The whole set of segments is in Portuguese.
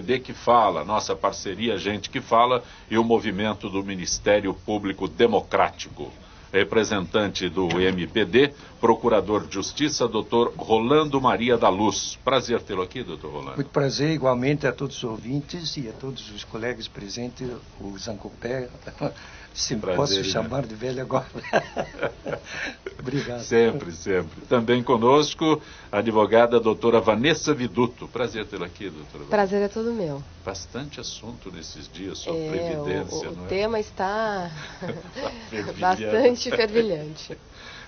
MPD que Fala, nossa parceria Gente que Fala e o movimento do Ministério Público Democrático. Representante do MPD, Procurador de Justiça, Dr. Rolando Maria da Luz. Prazer tê-lo aqui, doutor Rolando. Muito prazer, igualmente a todos os ouvintes e a todos os colegas presentes, o Zancopé, se posso chamar de velho agora. Obrigado. Sempre, sempre. Também conosco, a advogada doutora Vanessa Viduto. Prazer tê-la aqui, doutora. Prazer é todo meu. Bastante assunto nesses dias sobre previdência, não é? O tema está bastante fervilhante.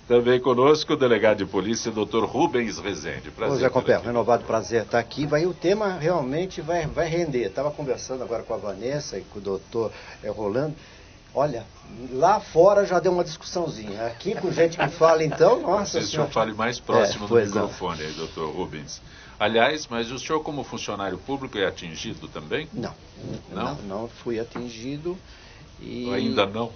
Também conosco o delegado de polícia, doutor Rubens Rezende. Prazer. Ô, Zé Copé, renovado prazer estar aqui. O tema realmente vai render. Estava conversando agora com a Vanessa e com o doutor Rolando. Olha, lá fora já deu uma discussãozinha. Aqui com gente que fala, então, nossa. Se o senhor fale mais próximo do microfone aí, doutor Rubens. Aliás, mas o senhor como funcionário público é atingido também? Não fui atingido. E... Ainda não?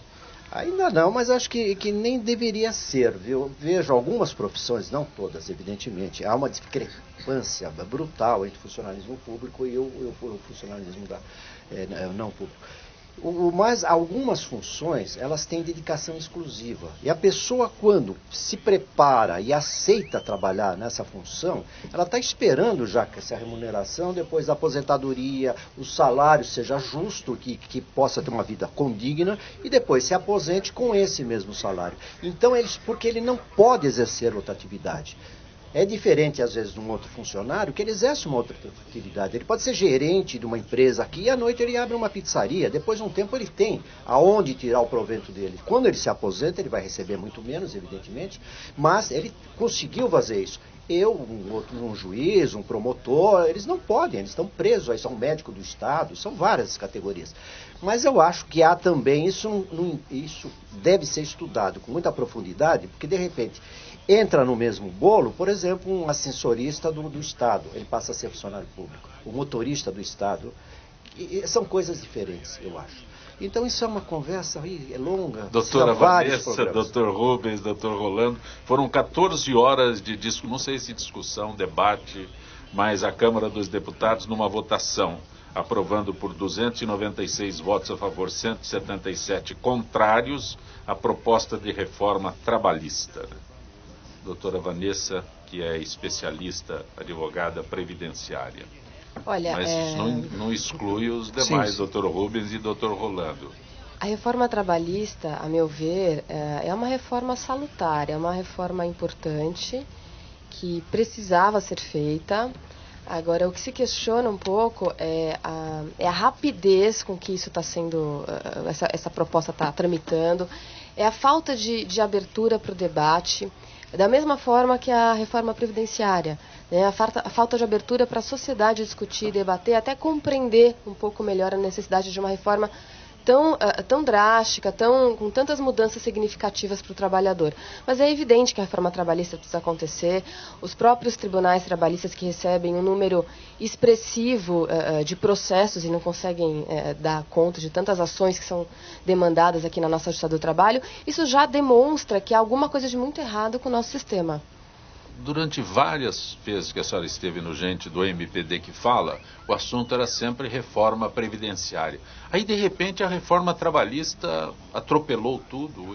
Ainda não, mas acho que nem deveria ser, viu? Vejo algumas profissões, não todas, evidentemente. Há uma discrepância brutal entre o funcionalismo público e o funcionalismo não público. Mas algumas funções, elas têm dedicação exclusiva. E a pessoa, quando se prepara e aceita trabalhar nessa função, ela está esperando já que essa remuneração, depois da aposentadoria, o salário seja justo, que possa ter uma vida condigna, e depois se aposente com esse mesmo salário. Então, porque ele não pode exercer outra atividade. É diferente, às vezes, de um outro funcionário que ele exerce uma outra atividade. Ele pode ser gerente de uma empresa aqui e à noite ele abre uma pizzaria. Depois de um tempo ele tem aonde tirar o provento dele. Quando ele se aposenta, ele vai receber muito menos, evidentemente, mas ele conseguiu fazer isso. Um juiz, um promotor, eles não podem, eles estão presos, aí são médico do Estado, são várias categorias. Mas eu acho que há também, isso deve ser estudado com muita profundidade, porque de repente entra no mesmo bolo, por exemplo, um ascensorista do Estado, ele passa a ser funcionário público, o motorista do Estado, são coisas diferentes, eu acho. Então isso é uma conversa longa. Doutora Vanessa, doutor Rubens, doutor Rolando, foram 14 horas de discussão, não sei se discussão, debate, mas a Câmara dos Deputados numa votação, aprovando por 296 votos a favor, 177 contrários, a proposta de reforma trabalhista. Doutora Vanessa, que é especialista, advogada previdenciária. Olha, mas isso não exclui os demais, doutor Rubens e doutor Rolando. A reforma trabalhista, a meu ver, é uma reforma salutar, é uma reforma importante, que precisava ser feita. Agora, o que se questiona um pouco é a rapidez com que isso está sendo, essa proposta está tramitando, é a falta de abertura para o debate, da mesma forma que a reforma previdenciária, né? A falta de abertura para a sociedade discutir, debater, até compreender um pouco melhor a necessidade de uma reforma tão drástica, com tantas mudanças significativas para o trabalhador. Mas é evidente que a reforma trabalhista precisa acontecer. Os próprios tribunais trabalhistas que recebem um número expressivo de processos e não conseguem dar conta de tantas ações que são demandadas aqui na nossa Justiça do Trabalho, isso já demonstra que há alguma coisa de muito errado com o nosso sistema. Durante várias vezes que a senhora esteve no Gente do MPD que Fala, o assunto era sempre reforma previdenciária. Aí, de repente, a reforma trabalhista atropelou tudo.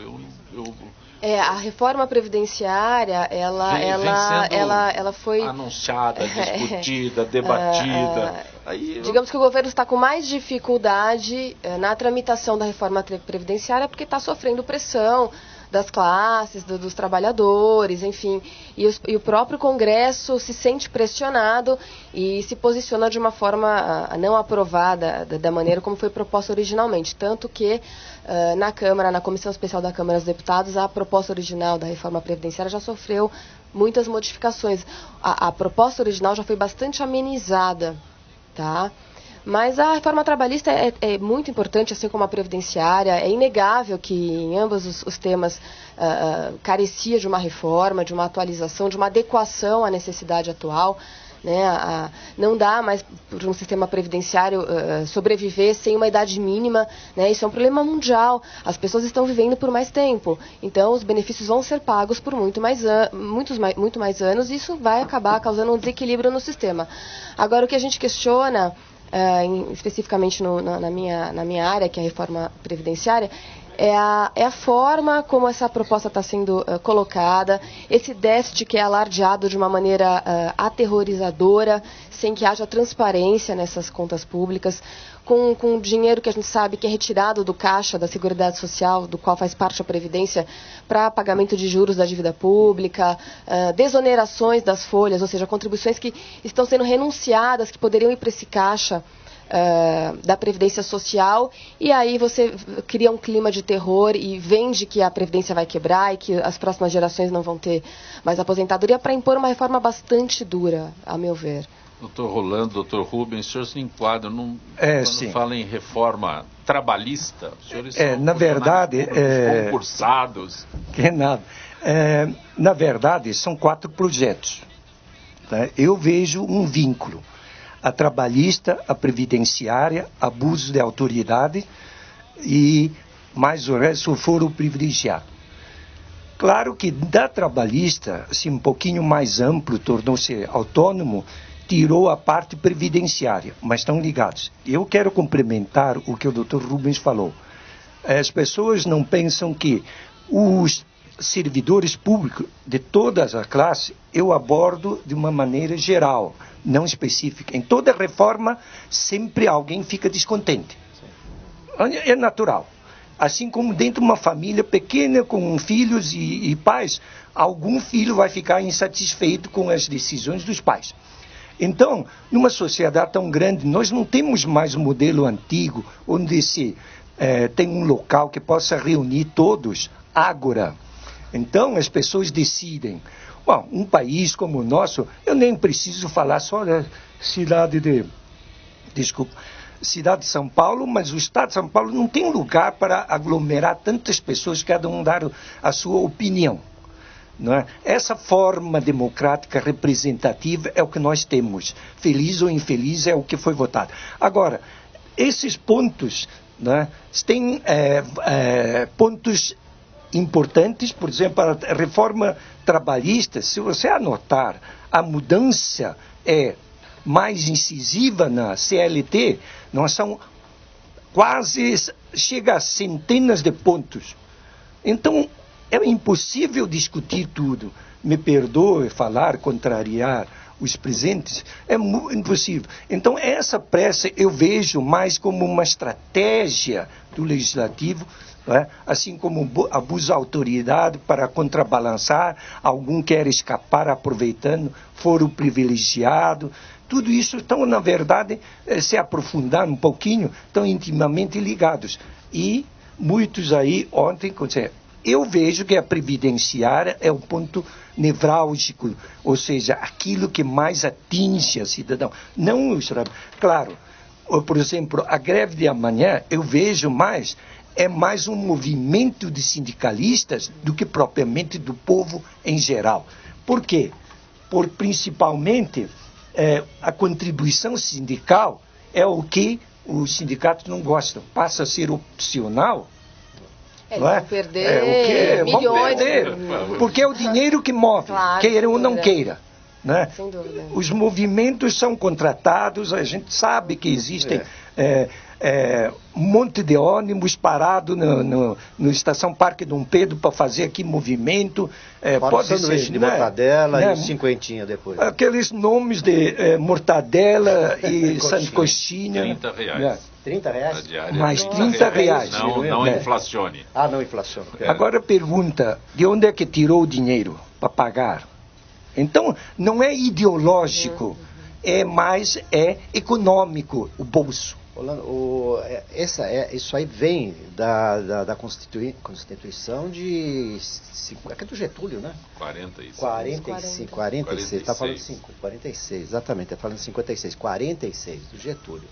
A reforma previdenciária, ela foi anunciada, discutida, debatida. Digamos que o governo está com mais dificuldade na tramitação da reforma previdenciária porque está sofrendo pressão das classes, dos trabalhadores, enfim, e o próprio Congresso se sente pressionado e se posiciona de uma forma não aprovada da maneira como foi proposta originalmente, tanto que na Câmara, na Comissão Especial da Câmara dos Deputados, a proposta original da reforma previdenciária já sofreu muitas modificações. A proposta original já foi bastante amenizada, tá? Mas a reforma trabalhista é muito importante, assim como a previdenciária. É inegável que em ambos os temas carecia de uma reforma, de uma atualização, de uma adequação à necessidade atual. Né? Não dá mais para um sistema previdenciário sobreviver sem uma idade mínima, né? Isso é um problema mundial. As pessoas estão vivendo por mais tempo, então os benefícios vão ser pagos por muito mais anos e isso vai acabar causando um desequilíbrio no sistema. Agora, o que a gente questiona especificamente na minha área, que é a reforma previdenciária, é a forma como essa proposta está sendo colocada, esse déficit que é alardeado de uma maneira aterrorizadora, sem que haja transparência nessas contas públicas, com dinheiro que a gente sabe que é retirado do caixa da Seguridade Social, do qual faz parte a Previdência, para pagamento de juros da dívida pública, desonerações das folhas, ou seja, contribuições que estão sendo renunciadas, que poderiam ir para esse caixa da Previdência Social, e aí você cria um clima de terror e vende que a Previdência vai quebrar e que as próximas gerações não vão ter mais aposentadoria, para impor uma reforma bastante dura, a meu ver. Doutor Rolando, doutor Rubens, os senhores se enquadram quando falam em reforma trabalhista? Os senhores são na verdade, concursados? Que nada. Na verdade, são 4 projetos. Tá? Eu vejo um vínculo. A trabalhista, a previdenciária, abuso de autoridade e mais o resto, o foro privilegiado. Claro que da trabalhista, assim, um pouquinho mais amplo, tornou-se autônomo, tirou a parte previdenciária, mas estão ligados. Eu quero complementar o que o Dr. Rubens falou. As pessoas não pensam que os servidores públicos de todas as classes eu abordo de uma maneira geral, não específica. Em toda reforma, sempre alguém fica descontente. É natural. Assim como dentro de uma família pequena, com filhos e pais, algum filho vai ficar insatisfeito com as decisões dos pais. Então, numa sociedade tão grande, nós não temos mais um modelo antigo, onde se tem um local que possa reunir todos, ágora. Então, as pessoas decidem. Bom, um país como o nosso, eu nem preciso falar só da cidade de São Paulo, mas o estado de São Paulo não tem lugar para aglomerar tantas pessoas, cada um dar a sua opinião. Não é? Essa forma democrática representativa é o que nós temos. Feliz ou infeliz é o que foi votado. Agora, esses pontos, né, têm pontos importantes, por exemplo, a reforma trabalhista, se você anotar, a mudança é mais incisiva na CLT, nós são quase, chega a centenas de pontos. Então, é impossível discutir tudo. Me perdoe falar, contrariar os presentes, é impossível. Então, essa pressa eu vejo mais como uma estratégia do Legislativo, assim como abuso de autoridade para contrabalançar, algum quer escapar aproveitando, foro privilegiado, tudo isso estão, na verdade, se aprofundar um pouquinho, estão intimamente ligados. E muitos aí, ontem, eu vejo que a previdenciária é o ponto nevrálgico, ou seja, aquilo que mais atinge a cidadão. Não os claro, por exemplo, a greve de amanhã, eu vejo mais, é mais um movimento de sindicalistas do que propriamente do povo em geral. Por quê? Principalmente, a contribuição sindical é o que os sindicatos não gostam. Passa a ser opcional. Vão perder milhões. Porque é o dinheiro que move, claro, queira ou não queira. Né? Sem dúvida. Os movimentos são contratados, a gente sabe que existem um monte de ônibus parado no Estação Parque Dom Pedro para fazer aqui movimento. Pode ser de mortadela e cinquentinha depois. Aqueles nomes de mortadela e sancoxinha. R$30. R$30? Mais R$30. Não inflacione. Não inflacione. Agora pergunta, de onde é que tirou o dinheiro para pagar? Então, não é ideológico, é econômico o bolso. Isso aí vem da Constituição de... É do Getúlio, né? 46. Está falando de 46, exatamente, está falando de 56. 46, do Getúlio.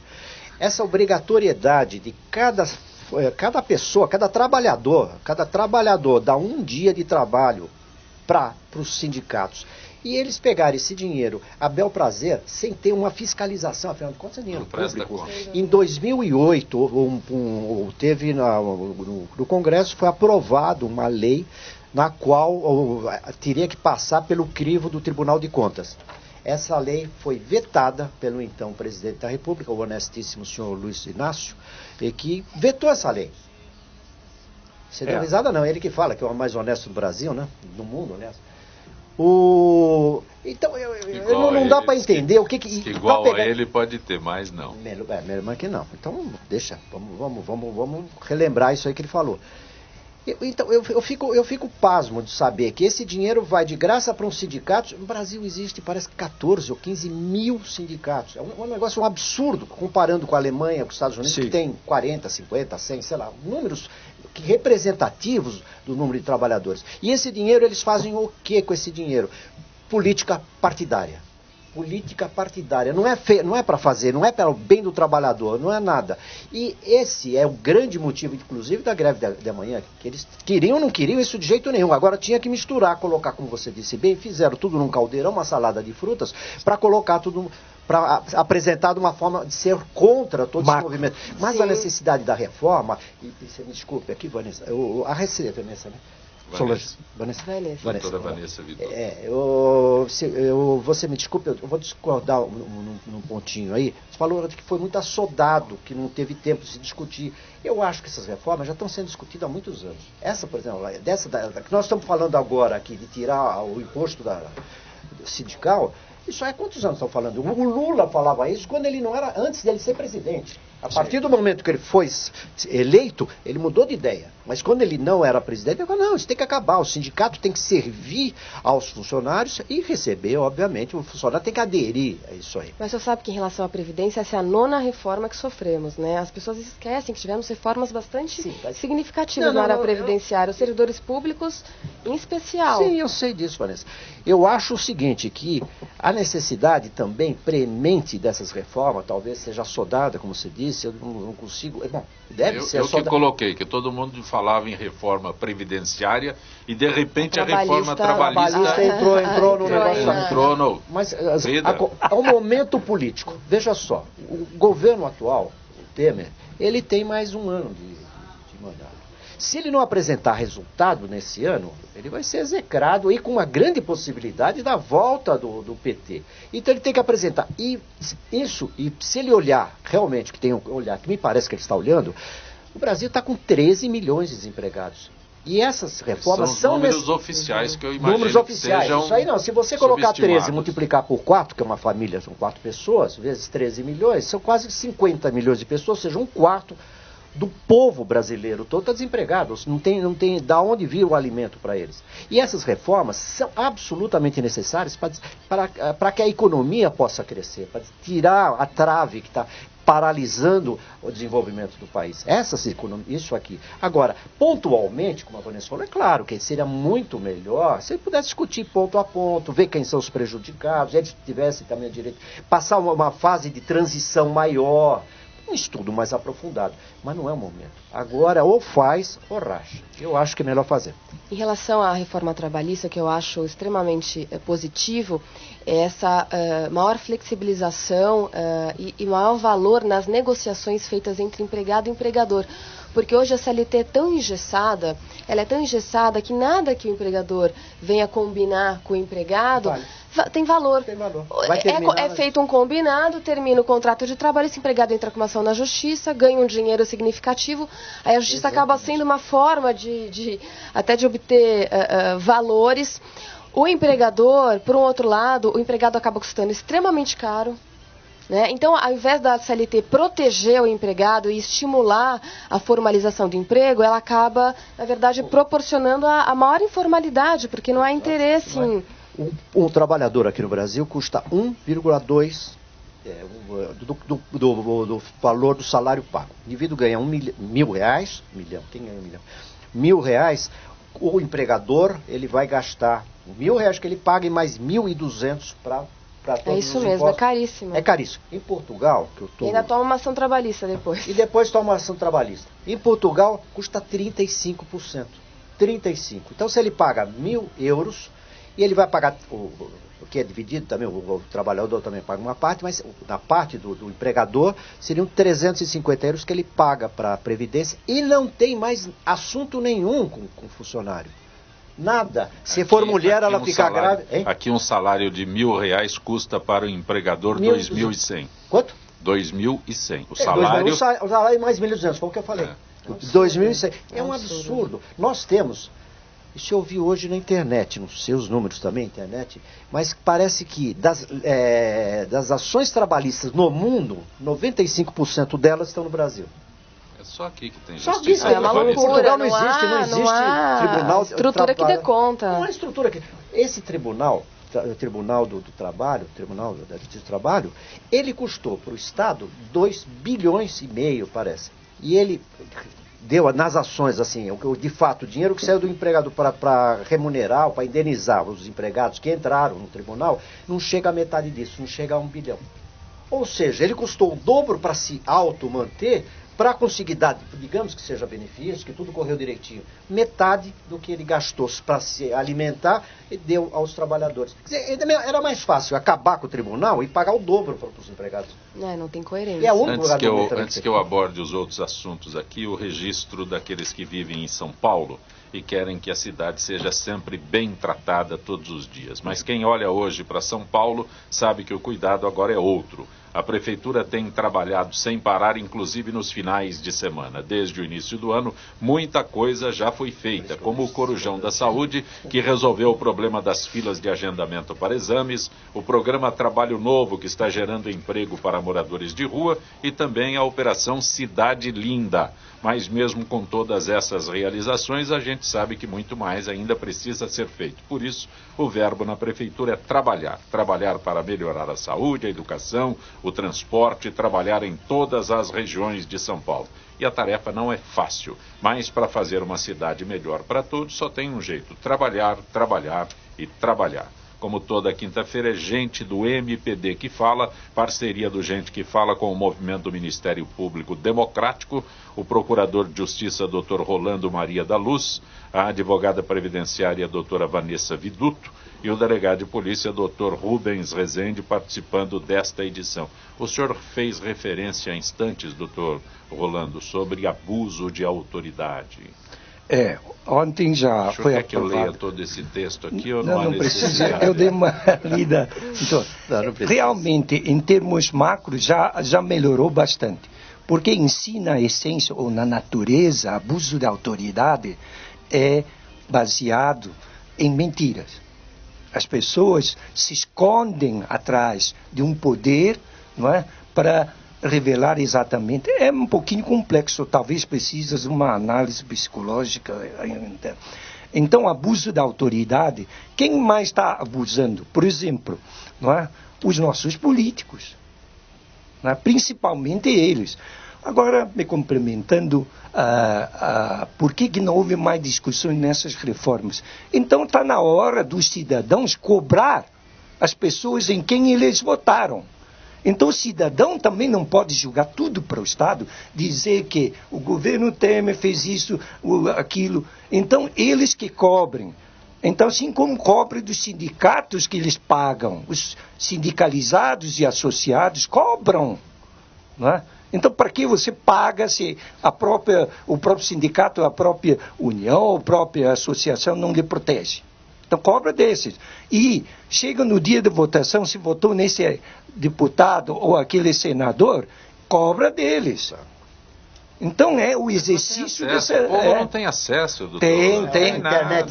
Essa obrigatoriedade de cada pessoa, cada trabalhador dá um dia de trabalho para os sindicatos. E eles pegarem esse dinheiro a bel prazer, sem ter uma fiscalização, afinal de contas é dinheiro público. Em 2008, teve no Congresso, foi aprovado uma lei na qual teria que passar pelo crivo do Tribunal de Contas. Essa lei foi vetada pelo então presidente da República, o honestíssimo senhor Luiz Inácio, e que vetou essa lei. Você deu risada não, ele que fala que é o mais honesto do Brasil, né? Do mundo, aliás. Então, não dá para entender o que igual a ele pode ter, mas não. Melhor que não. Então, deixa, vamos relembrar isso aí que ele falou. Então, eu fico pasmo de saber que esse dinheiro vai de graça para um sindicato. No Brasil existe, parece que 14 ou 15 mil sindicatos. É um negócio absurdo, comparando com a Alemanha, com os Estados Unidos, que tem 40, 50, 100, sei lá, números representativos do número de trabalhadores. E esse dinheiro, eles fazem o que com esse dinheiro? Política partidária. Política partidária. Não é para fazer, não é para o bem do trabalhador, não é nada. E esse é o grande motivo, inclusive, da greve de amanhã, que eles queriam ou não queriam isso de jeito nenhum. Agora tinha que misturar, colocar, como você disse bem, fizeram tudo num caldeirão, uma salada de frutas, para colocar tudo, para apresentar de uma forma de ser contra todo esse movimento. Mas sim, a necessidade da reforma, e você me desculpe aqui, Vanessa, a receita, Vanessa, né? Vanessa Vitor. Você me desculpe, eu vou discordar num pontinho aí. Você falou que foi muito assodado, que não teve tempo de se discutir. Eu acho que essas reformas já estão sendo discutidas há muitos anos. Essa, por exemplo, que nós estamos falando agora aqui, de tirar o imposto sindical, isso é quantos anos estão falando? O Lula falava isso quando ele não era, antes dele ser presidente. A partir do momento que ele foi eleito, ele mudou de ideia. Mas quando ele não era presidente, ele falou, não, isso tem que acabar. O sindicato tem que servir aos funcionários e receber, obviamente, o funcionário tem que aderir a isso aí. Mas você sabe que em relação à Previdência, essa é a 9ª reforma que sofremos, né? As pessoas esquecem que tivemos reformas bastante significativas na área previdenciária, os servidores públicos em especial. Sim, eu sei disso, Vanessa. Eu acho o seguinte, que a necessidade também premente dessas reformas, talvez seja assodada, como você disse, eu não consigo... Bom, deve ser assodada. Eu que coloquei, que todo mundo falava em reforma previdenciária e de repente a reforma trabalhista entrou no negócio. Entrou no... Mas é um momento político. Veja só, o governo atual, o Temer, ele tem mais um ano de mandato. Se ele não apresentar resultado nesse ano, ele vai ser execrado e com uma grande possibilidade da volta do PT. Então ele tem que apresentar. E se ele olhar, realmente, que tem um olhar, que me parece que ele está olhando, o Brasil está com 13 milhões de desempregados. E essas reformas são números oficiais que eu imagino números oficiais. Que sejam isso aí não. Se você colocar 13 e multiplicar por 4, que é uma família, são 4 pessoas, vezes 13 milhões, são quase 50 milhões de pessoas, ou seja, um quarto do povo brasileiro todo está desempregado, não tem da onde vir o alimento para eles. E essas reformas são absolutamente necessárias para que a economia possa crescer, para tirar a trave que está paralisando o desenvolvimento do país. Isso aqui. Agora, pontualmente, como a Vanessa falou, é claro que seria muito melhor se ele pudesse discutir ponto a ponto, ver quem são os prejudicados, eles tivessem também o direito, passar uma fase de transição maior, um estudo mais aprofundado, mas não é o momento. Agora ou faz ou racha. Eu acho que é melhor fazer. Em relação à reforma trabalhista, que eu acho extremamente positivo, é essa maior flexibilização e maior valor nas negociações feitas entre empregado e empregador. Porque hoje a CLT é tão engessada, ela é tão engessada que nada que o empregador venha combinar com o empregado tem valor. Tem valor. É feito um combinado, termina o contrato de trabalho, esse empregado entra com uma ação na justiça, ganha um dinheiro significativo, aí a justiça acaba sendo uma forma até de obter valores. O empregador, por um outro lado, o empregado acaba custando extremamente caro. Né? Então, ao invés da CLT proteger o empregado e estimular a formalização do emprego, ela acaba, na verdade, proporcionando a maior informalidade, porque não há interesse em... Um trabalhador aqui no Brasil custa 1,2 do valor do salário pago. O indivíduo ganha R$1.000, quem ganha R$1.000? O empregador, ele vai gastar R$1.000 que ele paga e mais 1.200 para todos É isso mesmo, impostos. É caríssimo. É caríssimo. Em Portugal, que eu tô... E ainda toma uma ação trabalhista depois. E depois toma uma ação trabalhista. Em Portugal, custa 35%. 35%. Então, se ele paga €1.000, e ele vai pagar, o que é dividido também, o trabalhador também paga uma parte, mas na parte do empregador seriam €350 que ele paga para a Previdência e não tem mais assunto nenhum com o funcionário. Nada. Se for mulher, ela fica grávida. Hein? Aqui um salário de R$1.000 custa para o empregador 2.100. Quanto? 2.100. O salário... O salário é mais 1.200, foi o que eu falei. 2.100. É um absurdo. Nós temos... Isso eu vi hoje na internet, nos seus números também, internet, mas parece que das ações trabalhistas no mundo, 95% delas estão no Brasil. É só aqui que tem justiça. É uma loucura, Portugal não existe tribunal estrutura que dê conta. Não há estrutura que... Esse tribunal, o Tribunal do Trabalho, o Tribunal da Justiça do Trabalho, ele custou para o Estado 2,5 bilhões, parece. E ele... deu nas ações, assim, de fato, o dinheiro que saiu do empregador para remunerar, para indenizar os empregados que entraram no tribunal, não chega a metade disso, não chega a 1 bilhão. Ou seja, ele custou o dobro para se auto-manter, para conseguir dar, digamos que seja benefício, que tudo correu direitinho. Metade do que ele gastou para se alimentar, deu aos trabalhadores. Quer dizer, era mais fácil acabar com o tribunal e pagar o dobro para os empregados. Não tem coerência. Antes que eu aborde os outros assuntos aqui, o registro daqueles que vivem em São Paulo e querem que a cidade seja sempre bem tratada todos os dias. Mas quem olha hoje para São Paulo sabe que o cuidado agora é outro. A Prefeitura tem trabalhado sem parar, inclusive nos finais de semana. Desde o início do ano, muita coisa já foi feita, como o Corujão da Saúde, que resolveu o problema das filas de agendamento para exames, o programa Trabalho Novo, que está gerando emprego para moradores de rua, e também a Operação Cidade Linda. Mas mesmo com todas essas realizações, a gente sabe que muito mais ainda precisa ser feito. Por isso, o verbo na Prefeitura é trabalhar. Trabalhar para melhorar a saúde, a educação, o transporte, trabalhar em todas as regiões de São Paulo. E a tarefa não é fácil, mas para fazer uma cidade melhor para todos só tem um jeito: trabalhar, trabalhar e trabalhar. Como toda quinta-feira é Gente do MPD que fala, parceria do Gente que Fala com o movimento do Ministério Público Democrático, o procurador de Justiça Dr. Rolando Maria da Luz, a advogada previdenciária doutora Vanessa Viduto e o delegado de polícia Dr. Rubens Rezende participando desta edição. O senhor fez referência há instantes, doutor Rolando, sobre abuso de autoridade. Ontem já foi aprovado. Quer que eu leia todo esse texto aqui ou não precisa, eu dei uma lida. Então, realmente, em termos macros, já melhorou bastante. Porque ensina a essência, ou na natureza, abuso de autoridade é baseado em mentiras. As pessoas se escondem atrás de um poder, não é, para revelar exatamente. É um pouquinho complexo, talvez precise de uma análise psicológica. Então, abuso da autoridade, quem mais está abusando? Por exemplo, não é? Os nossos políticos, não é? Principalmente eles. Agora, me complementando, por que não houve mais discussões nessas reformas? Então, está na hora dos cidadãos cobrar as pessoas em quem eles votaram. Então o cidadão também não pode julgar tudo para o Estado, dizer que o governo Temer fez isso, aquilo. Então eles que cobrem. Então assim como cobrem dos sindicatos que eles pagam, os sindicalizados e associados cobram. Não é? Então para que você paga se o próprio sindicato, a própria união, a própria associação não lhe protege? Então cobra desses. E chega no dia da votação, se votou nesse deputado ou aquele senador, cobra deles. Então é o exercício dessa... O povo não tem acesso, doutor. Tem. Internet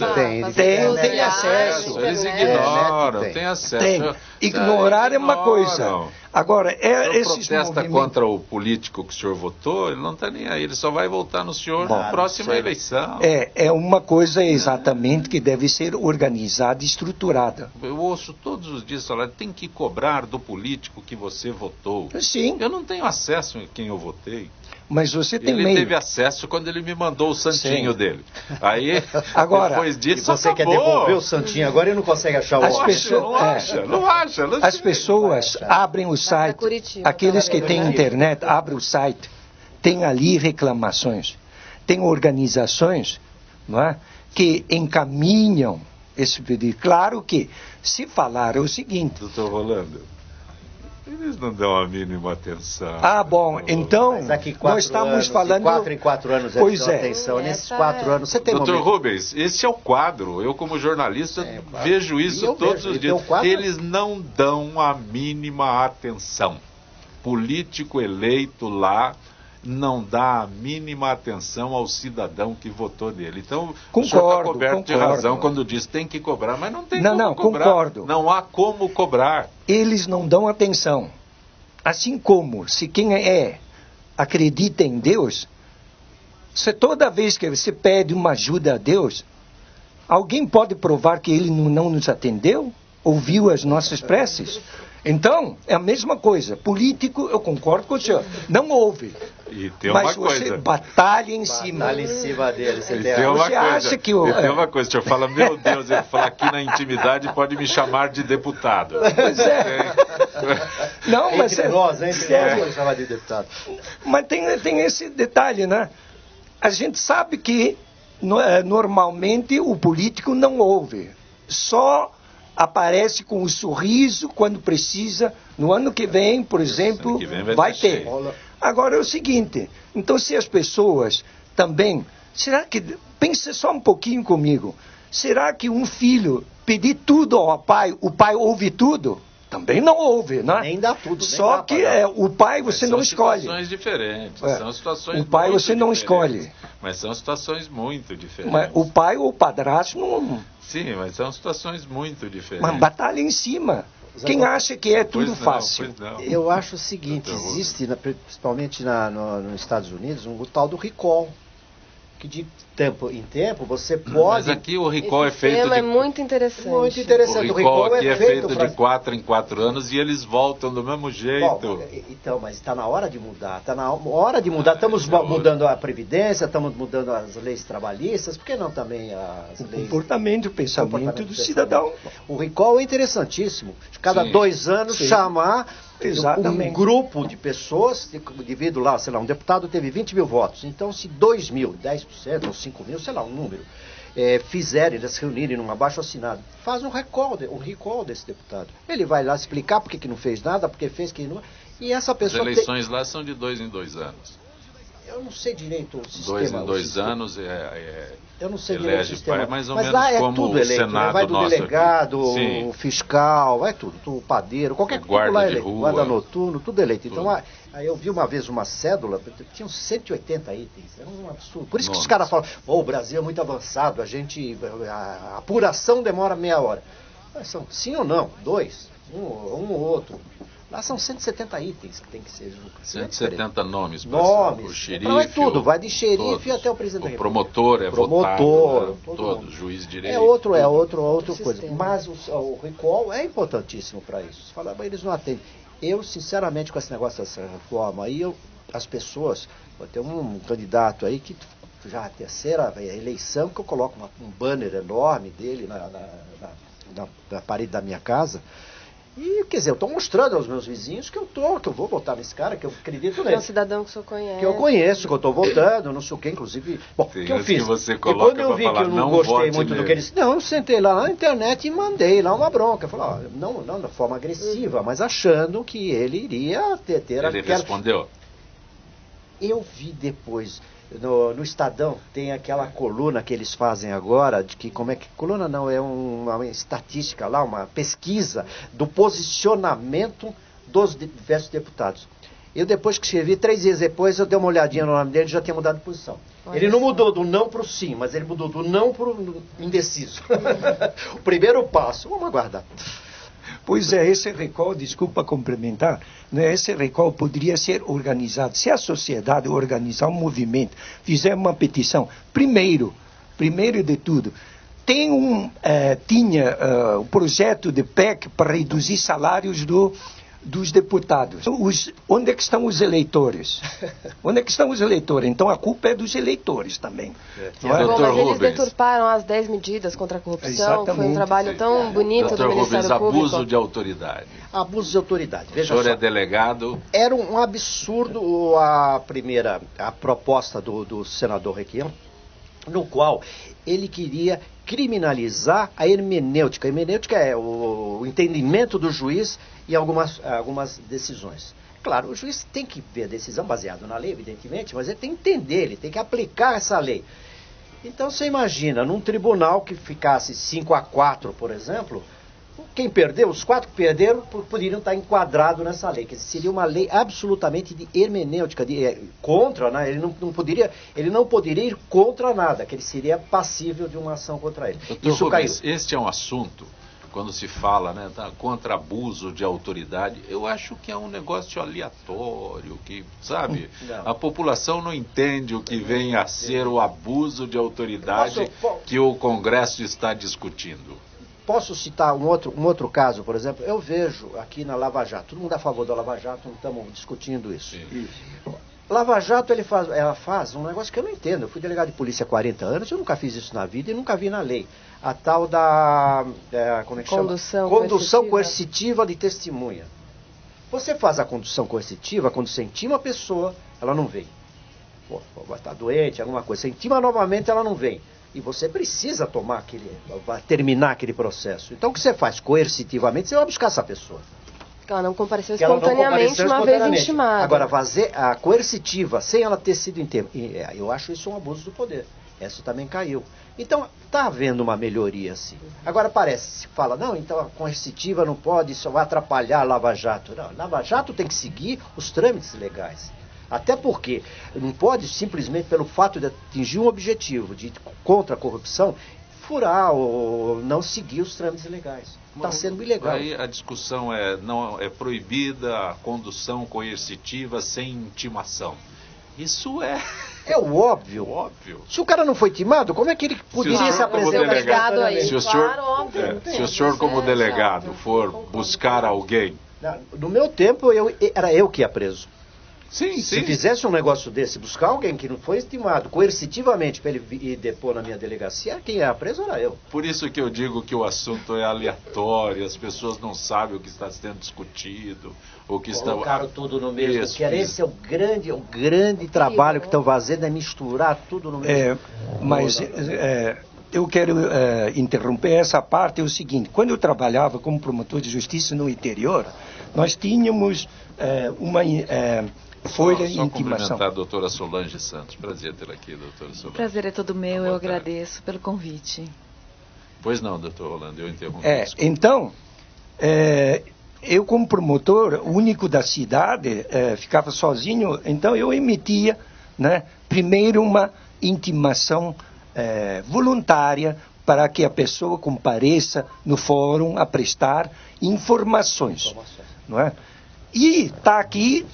tem acesso. Eles ignoram, tem acesso. Tem. Ignorar é uma coisa. Agora, esses protesta contra o político que o senhor votou, ele não está nem aí, ele só vai votar no senhor na próxima eleição. É uma coisa exatamente que deve ser organizada e estruturada. Eu ouço todos os dias falar, tem que cobrar do político que você votou. Sim. Eu não tenho acesso a quem eu votei. Mas você tem Ele teve acesso quando ele me mandou o santinho dele. Aí, agora, depois disso, você quer devolver o santinho agora e não consegue achar o outro. Não acha. As pessoas abrem o site, aqueles que têm internet, abrem o site, tem ali reclamações. Tem organizações, não é, que encaminham esse pedido. Claro que, se falar o seguinte... Doutor Rolando, Eles não dão a mínima atenção. Ah, bom, então nós estamos falando... 4 em 4 anos pois é. atenção. Nesses 4 anos, você tem Dr. Rubens, esse é o quadro. Eu, como jornalista, vejo isso todos os dias. Eles não dão a mínima atenção. Político eleito lá não dá a mínima atenção ao cidadão que votou nele. Então, o senhor está coberto de razão quando diz que tem que cobrar, mas não tem como cobrar. Concordo. Não há como cobrar. Eles não dão atenção. Assim como, se quem acredita em Deus, se toda vez que você pede uma ajuda a Deus, alguém pode provar que ele não nos atendeu? Ouviu as nossas preces? Então, é a mesma coisa. Político, eu concordo com o senhor, não ouve. E tem mas uma você coisa. batalha em cima. Batalha em cima dele. Você tem uma coisa. O senhor fala, meu Deus, ele fala aqui na intimidade pode me chamar de deputado. Pois é. Não, mas entre nós pode chamar de deputado. Mas tem esse detalhe, né? A gente sabe que normalmente o político não ouve. Só aparece com um sorriso quando precisa. No ano que vem, por exemplo, vai ter. Agora é o seguinte, então se as pessoas também, será que, pense só um pouquinho comigo, será que um filho pedir tudo ao pai, o pai ouve tudo? Também não ouve, né? Nem dá tudo. Só que o pai você não escolhe. São situações diferentes. São situações o pai você não escolhe. Mas são situações muito diferentes. Mas o pai ou o padrasto não... Sim, mas são situações muito diferentes. Mas batalha em cima. Quem acha que é tudo fácil? Eu acho o seguinte, existe, principalmente nos Estados Unidos, um tal do recall. Que de tempo em tempo você pode... Mas aqui o recall é feito de... é muito interessante. Muito interessante. O recall aqui é feito de 4 em 4 anos e eles voltam do mesmo jeito. Bom, então, mas está na hora de mudar. Está na hora de mudar. Estamos mudando a Previdência, estamos mudando as leis trabalhistas, por que não também as leis... O pensamento do cidadão. O recall é interessantíssimo. Cada 2 anos chamar... Exatamente. Um grupo de pessoas, devido lá, sei lá, um deputado teve 20 mil votos. Então, se 2 mil, 10% ou 5 mil, sei lá, um número, fizerem, eles se reunirem num abaixo-assinado, faz um recall desse deputado. Ele vai lá explicar por que não fez nada, porque fez que não... E essa pessoa... As eleições lá são de 2 em 2 anos. Eu não sei direito o sistema. 2 em 2 anos eu não sei direito o sistema. É mais ou mas menos lá é como tudo o eleito, Senado vai do nosso delegado, o fiscal, vai tudo, o padeiro, qualquer coisa lá é eleito. Guarda noturno, tudo eleito. Então, aí eu vi uma vez uma cédula, tinha uns 180 itens, era um absurdo. Por isso que os caras falam, o Brasil é muito avançado, a apuração demora meia hora. Mas são sim ou não, 2, um ou outro. Lá são 170 itens que tem que ser. 170 nomes. Nomes. O xerife. Então é tudo, vai de xerife até o presidente da República. O promotor votado. Todo juiz de direito. É outra coisa. Mas o recall é importantíssimo para isso. Você fala, mas eles não atendem. Eu, sinceramente, com esse negócio dessa reforma aí, as pessoas, vou ter um candidato aí que já a terceira eleição que eu coloco um banner enorme dele na parede da minha casa. E, quer dizer, eu estou mostrando aos meus vizinhos que eu vou votar nesse cara, que eu acredito nele. É um cidadão que o senhor conhece. Que eu conheço, que eu estou votando, não sei o que, inclusive. Bom, o que eu fiz? Que você e quando eu vi que eu não gostei muito nele. do que ele disse, não, eu sentei lá na internet e mandei lá uma bronca. Eu falei, não da forma agressiva, mas achando que ele iria ter Ele respondeu? Eu vi depois... No Estadão tem aquela coluna que eles fazem agora, de que coluna não, é uma estatística lá, uma pesquisa do posicionamento dos diversos deputados. Eu depois que escrevi, 3 dias depois, eu dei uma olhadinha no nome dele e já tinha mudado de posição. Ele não mudou do não para o sim, mas ele mudou do não para o indeciso. O primeiro passo, vamos aguardar. Pois é, esse recall, desculpa complementar, né, esse recall poderia ser organizado. Se a sociedade organizar um movimento, fizer uma petição, primeiro de tudo, tinha um projeto de PEC para reduzir salários dos deputados. Onde é que estão os eleitores? Onde é que estão os eleitores? Então a culpa é dos eleitores também. Mas eles deturparam as 10 medidas contra a corrupção. Exatamente. Foi um trabalho tão bonito do Ministério Público. Abuso de autoridade. Abuso de autoridade. Veja o senhor só. É delegado. Era um absurdo a proposta do senador Requião, no qual ele queria criminalizar a hermenêutica. A hermenêutica é o entendimento do juiz em algumas decisões. Claro, o juiz tem que ver a decisão baseada na lei, evidentemente, mas ele tem que entender, ele tem que aplicar essa lei. Então você imagina, num tribunal que ficasse 5-4, por exemplo, quem perdeu, os 4 que perderam, poderiam estar enquadrados nessa lei, que seria uma lei absolutamente de hermenêutica, contra, né? Ele não poderia ir contra nada, que ele seria passível de uma ação contra ele. Doutor Isso Rubens, caiu. este é um assunto, quando se fala, né, contra abuso de autoridade, eu acho que é um negócio aleatório, que, sabe, a população não entende o que vem a ser o abuso de autoridade que o Congresso está discutindo. Posso citar um outro caso, por exemplo? Eu vejo aqui na Lava Jato, todo mundo é a favor da Lava Jato, não estamos discutindo isso. Lava Jato, ela faz um negócio que eu não entendo. Eu fui delegado de polícia há 40 anos, eu nunca fiz isso na vida e nunca vi na lei. A tal da como é que condução chama? Condução coercitiva de testemunha. Você faz a condução coercitiva quando você intima a pessoa, ela não vem. Pô, vai estar doente, alguma coisa. Você intima novamente, ela não vem. E você precisa terminar aquele processo. Então o que você faz? Coercitivamente, você vai buscar essa pessoa. Que ela não compareceu espontaneamente uma vez intimada. Agora, fazer a coercitiva sem ela ter sido intimada, eu acho isso um abuso do poder. Essa também caiu. Então, está havendo uma melhoria, sim. Agora se fala, não, então a coercitiva não pode, isso vai atrapalhar a Lava Jato. Não, a Lava Jato tem que seguir os trâmites legais. Até porque não pode simplesmente, pelo fato de atingir um objetivo contra a corrupção, furar ou não seguir os trâmites legais. Está sendo ilegal. Aí a discussão é proibida a condução coercitiva sem intimação. Isso é o óbvio. Se o cara não foi intimado, como é que ele poderia se apresentar? Se o senhor como delegado for buscar alguém... No meu tempo, era eu que ia preso. Sim. Se fizesse um negócio desse, buscar alguém que não foi estimado coercitivamente para ele ir depor na minha delegacia, quem era preso era eu. Por isso que eu digo que o assunto é aleatório, as pessoas não sabem o que está sendo discutido, o que Colocaram tudo no mesmo. Esse é o grande trabalho que estão fazendo, é misturar tudo no mesmo. Eu quero interromper essa parte, é o seguinte, quando eu trabalhava como promotor de justiça no interior, nós tínhamos uma folha de intimação. Cumprimentar a doutora Solange Santos. Prazer tê-la aqui, doutora Solange. O prazer é todo meu, eu agradeço pelo convite. Pois não, doutor Rolando, eu interrompi. Então, eu como promotor único da cidade, ficava sozinho, então eu emitia, né, primeiro uma intimação voluntária para que a pessoa compareça no fórum a prestar informações. Não é? E está aqui,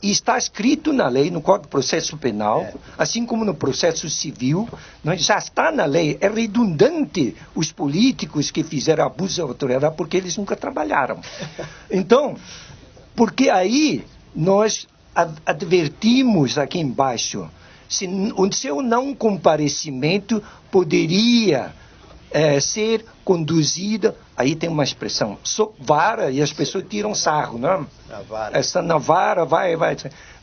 está escrito na lei, no Código de Processo Penal, assim como no processo civil, não é? Já está na lei. É redundante os políticos que fizeram abuso de autoridade porque eles nunca trabalharam. Então, porque aí nós advertimos aqui embaixo, o seu não comparecimento poderia ser conduzida, aí tem uma expressão, vara, e as pessoas tiram sarro, não? Na vara vai.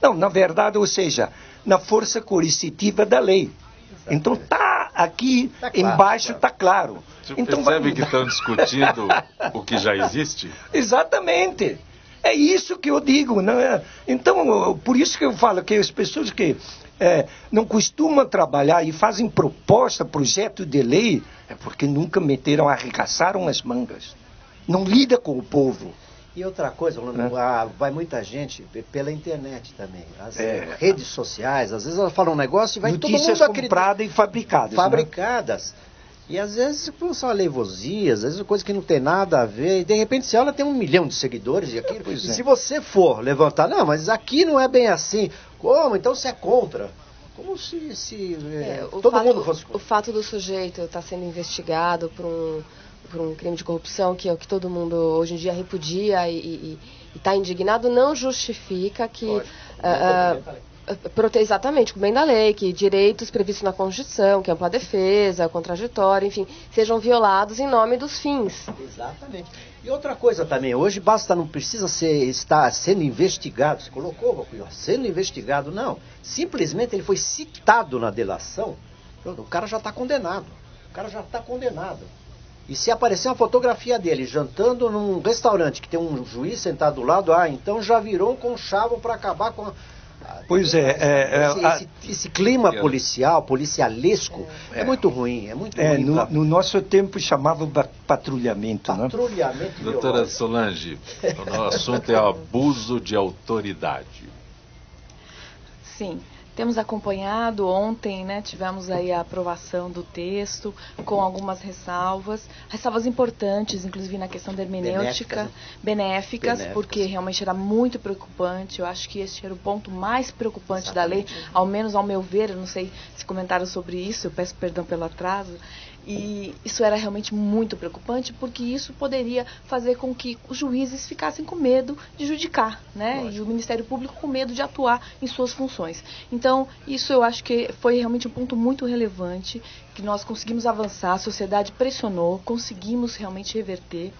Não, na verdade, ou seja, na força coercitiva da lei. Exatamente. Então tá aqui embaixo, está claro. Você percebe que estão discutindo o que já existe? Exatamente. É isso que eu digo, não é? Então, por isso que eu falo que as pessoas que não costumam trabalhar e fazem proposta, projeto de lei, é porque nunca arregaçaram as mangas. Não lida com o povo. E outra coisa, vai muita gente pela internet também. As redes sociais, às vezes elas falam um negócio e vai todo mundo acreditar. Notícias compradas e fabricadas. Fabricadas. Né? E às vezes são alevosias, às vezes coisa que não tem nada a ver, e de repente se ela tem 1 milhão de seguidores e aquilo. E se você for levantar, não, mas aqui não é bem assim. Como? Então você é contra. Como se todo mundo fosse contra. O fato do sujeito estar sendo investigado por um crime de corrupção, que é o que todo mundo hoje em dia repudia e está indignado, não justifica que... Exatamente, com bem da lei, que direitos previstos na Constituição, que ampla defesa, contraditório, enfim, sejam violados em nome dos fins. Exatamente. E outra coisa também, hoje não precisa estar sendo investigado, você colocou, sendo investigado, não. Simplesmente ele foi citado na delação O cara já está condenado. O cara já está condenado. E se aparecer uma fotografia dele jantando num restaurante que tem um juiz sentado do lado, então já virou um conchavo para acabar com... Pois esse clima policialesco, é muito ruim, é muito ruim. No nosso tempo chamava patrulhamento. Patrulhamento. Doutora Solange, o assunto é abuso de autoridade. Sim. Temos acompanhado, ontem, né, tivemos aí a aprovação do texto com algumas ressalvas importantes, inclusive na questão da hermenêutica, benéficas, porque realmente era muito preocupante. Eu acho que esse era o ponto mais preocupante da lei, ao menos ao meu ver. Eu não sei se comentaram sobre isso, eu peço perdão pelo atraso. E isso era realmente muito preocupante, porque isso poderia fazer com que os juízes ficassem com medo de judicar, né? Lógico. E o Ministério Público com medo de atuar em suas funções. Então, isso eu acho que foi realmente um ponto muito relevante, que nós conseguimos avançar, a sociedade pressionou, conseguimos realmente reverter.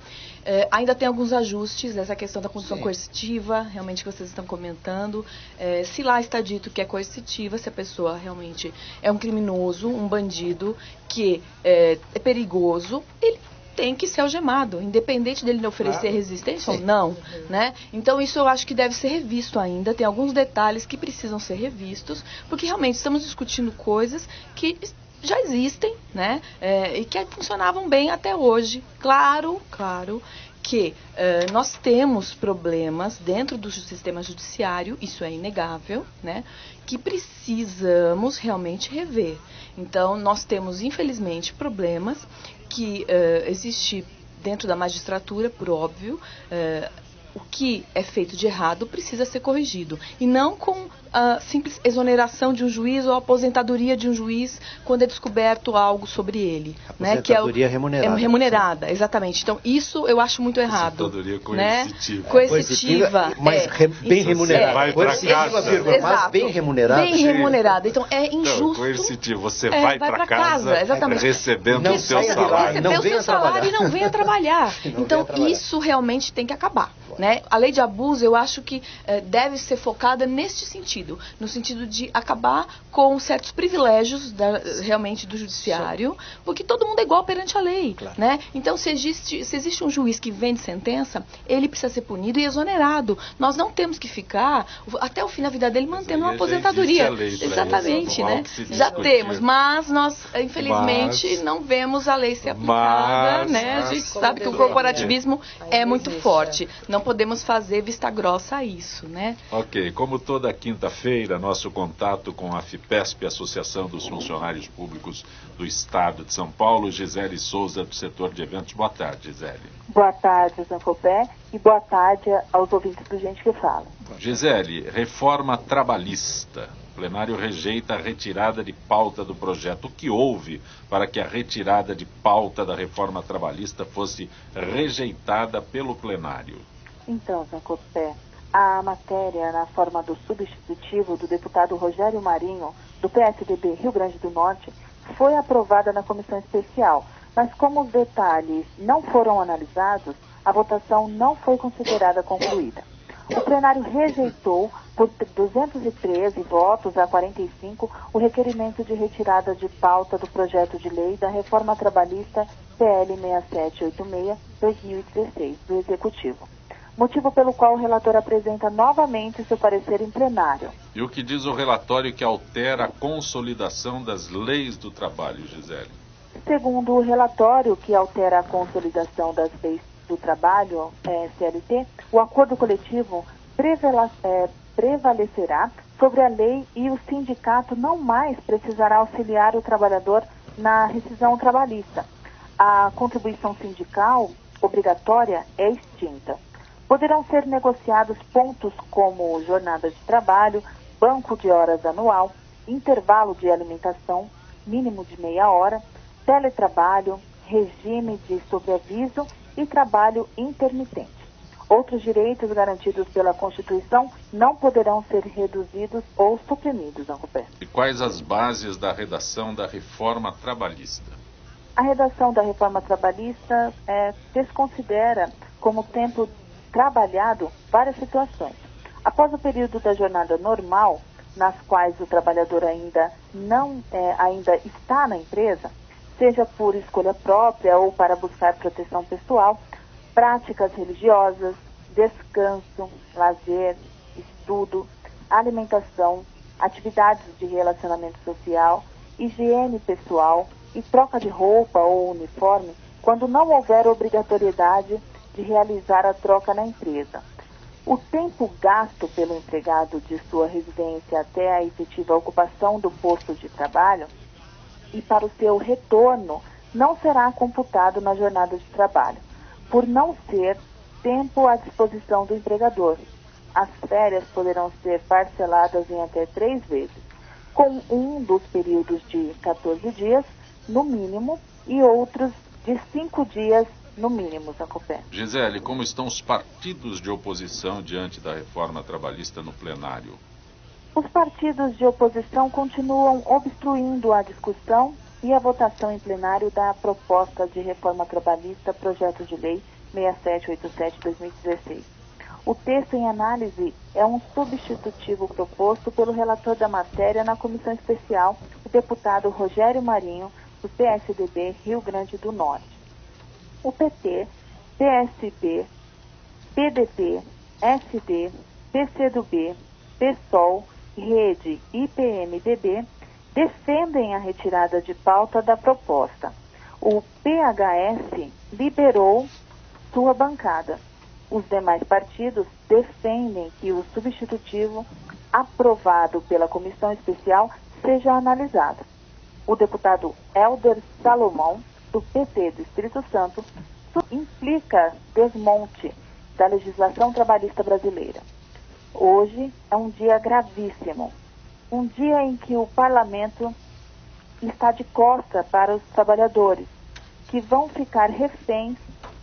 Ainda tem alguns ajustes, essa questão da condição coercitiva, realmente que vocês estão comentando. Se lá está dito que é coercitiva, se a pessoa realmente é um criminoso, um bandido, que é perigoso, ele tem que ser algemado, independente dele oferecer resistência ou não, né? Então isso eu acho que deve ser revisto ainda, tem alguns detalhes que precisam ser revistos, porque realmente estamos discutindo coisas que já existem, né? E que funcionavam bem até hoje. Claro que nós temos problemas dentro do sistema judiciário, isso é inegável, né? Que precisamos realmente rever. Então, nós temos, infelizmente, problemas que existe dentro da magistratura, por óbvio. O que é feito de errado precisa ser corrigido. E não com a simples exoneração de um juiz ou a aposentadoria de um juiz quando é descoberto algo sobre ele. Aposentadoria remunerada. Remunerada, exatamente. Então, isso eu acho muito errado. Aposentadoria coercitiva. Né? Coercitiva. Mas bem remunerada. Vai para casa. Mas bem remunerada. Bem remunerada. Então, é injusto. Não, coercitivo. Você vai para casa exatamente. Recebendo o seu salário. Recebeu o seu salário e não venha trabalhar. Então, isso realmente tem que acabar. Né? A lei de abuso, eu acho que deve ser focada neste sentido, no sentido de acabar com certos privilégios realmente do judiciário, porque todo mundo é igual perante a lei. Claro. Né? Então, se existe um juiz que vende sentença, ele precisa ser punido e exonerado. Nós não temos que ficar até o fim da vida dele mantendo uma aposentadoria. Exatamente, né? Já temos, mas nós, infelizmente, não vemos a lei ser aplicada. Né? A gente sabe que o corporativismo é muito forte. Não podemos fazer vista grossa a isso, né? Ok, como toda quinta-feira, nosso contato com a FIPESP, Associação dos Funcionários Públicos do Estado de São Paulo, Gisele Souza, do setor de eventos. Boa tarde, Gisele. Boa tarde, Zancopé, e boa tarde aos ouvintes do Gente que Fala. Gisele, reforma trabalhista. O plenário rejeita a retirada de pauta do projeto. O que houve para que a retirada de pauta da reforma trabalhista fosse rejeitada pelo plenário? Então, Zancopé, a matéria na forma do substitutivo do deputado Rogério Marinho, do PSDB Rio Grande do Norte, foi aprovada na comissão especial, mas como os detalhes não foram analisados, a votação não foi considerada concluída. O plenário rejeitou, por 213 votos a 45, o requerimento de retirada de pauta do projeto de lei da reforma trabalhista PL 6786-2016 do Executivo. Motivo pelo qual o relator apresenta novamente seu parecer em plenário. E o que diz o relatório que altera a consolidação das leis do trabalho, Gisele? Segundo o relatório que altera a consolidação das leis do trabalho, CLT, o acordo coletivo prevalecerá sobre a lei e o sindicato não mais precisará auxiliar o trabalhador na rescisão trabalhista. A contribuição sindical obrigatória é extinta. Poderão ser negociados pontos como jornada de trabalho, banco de horas anual, intervalo de alimentação, mínimo de meia hora, teletrabalho, regime de sobreaviso e trabalho intermitente. Outros direitos garantidos pela Constituição não poderão ser reduzidos ou suprimidos, Zancopé. E quais as bases da redação da reforma trabalhista? A redação da reforma trabalhista desconsidera como tempo trabalhado várias situações. Após o período da jornada normal, nas quais o trabalhador ainda está na empresa, seja por escolha própria ou para buscar proteção pessoal, práticas religiosas, descanso, lazer, estudo, alimentação, atividades de relacionamento social, higiene pessoal e troca de roupa ou uniforme, quando não houver obrigatoriedade de realizar a troca na empresa. O tempo gasto pelo empregado de sua residência até a efetiva ocupação do posto de trabalho e para o seu retorno não será computado na jornada de trabalho, por não ser tempo à disposição do empregador. As férias poderão ser parceladas em até 3 vezes, com um dos períodos de 14 dias, no mínimo, e outros de 5 dias, no mínimo, Zacopé. Gisele, como estão os partidos de oposição diante da reforma trabalhista no plenário? Os partidos de oposição continuam obstruindo a discussão e a votação em plenário da proposta de reforma trabalhista, projeto de lei 6787/2016. O texto em análise é um substitutivo proposto pelo relator da matéria na comissão especial, o deputado Rogério Marinho, do PSDB Rio Grande do Norte. O PT, PSB, PDT, SD, PCdoB, PSOL, Rede e PMDB defendem a retirada de pauta da proposta. O PHS liberou sua bancada. Os demais partidos defendem que o substitutivo aprovado pela comissão especial seja analisado. O deputado Helder Salomão, do PT do Espírito Santo, implica desmonte da legislação trabalhista brasileira. Hoje é um dia gravíssimo, um dia em que o parlamento está de costa para os trabalhadores, que vão ficar reféns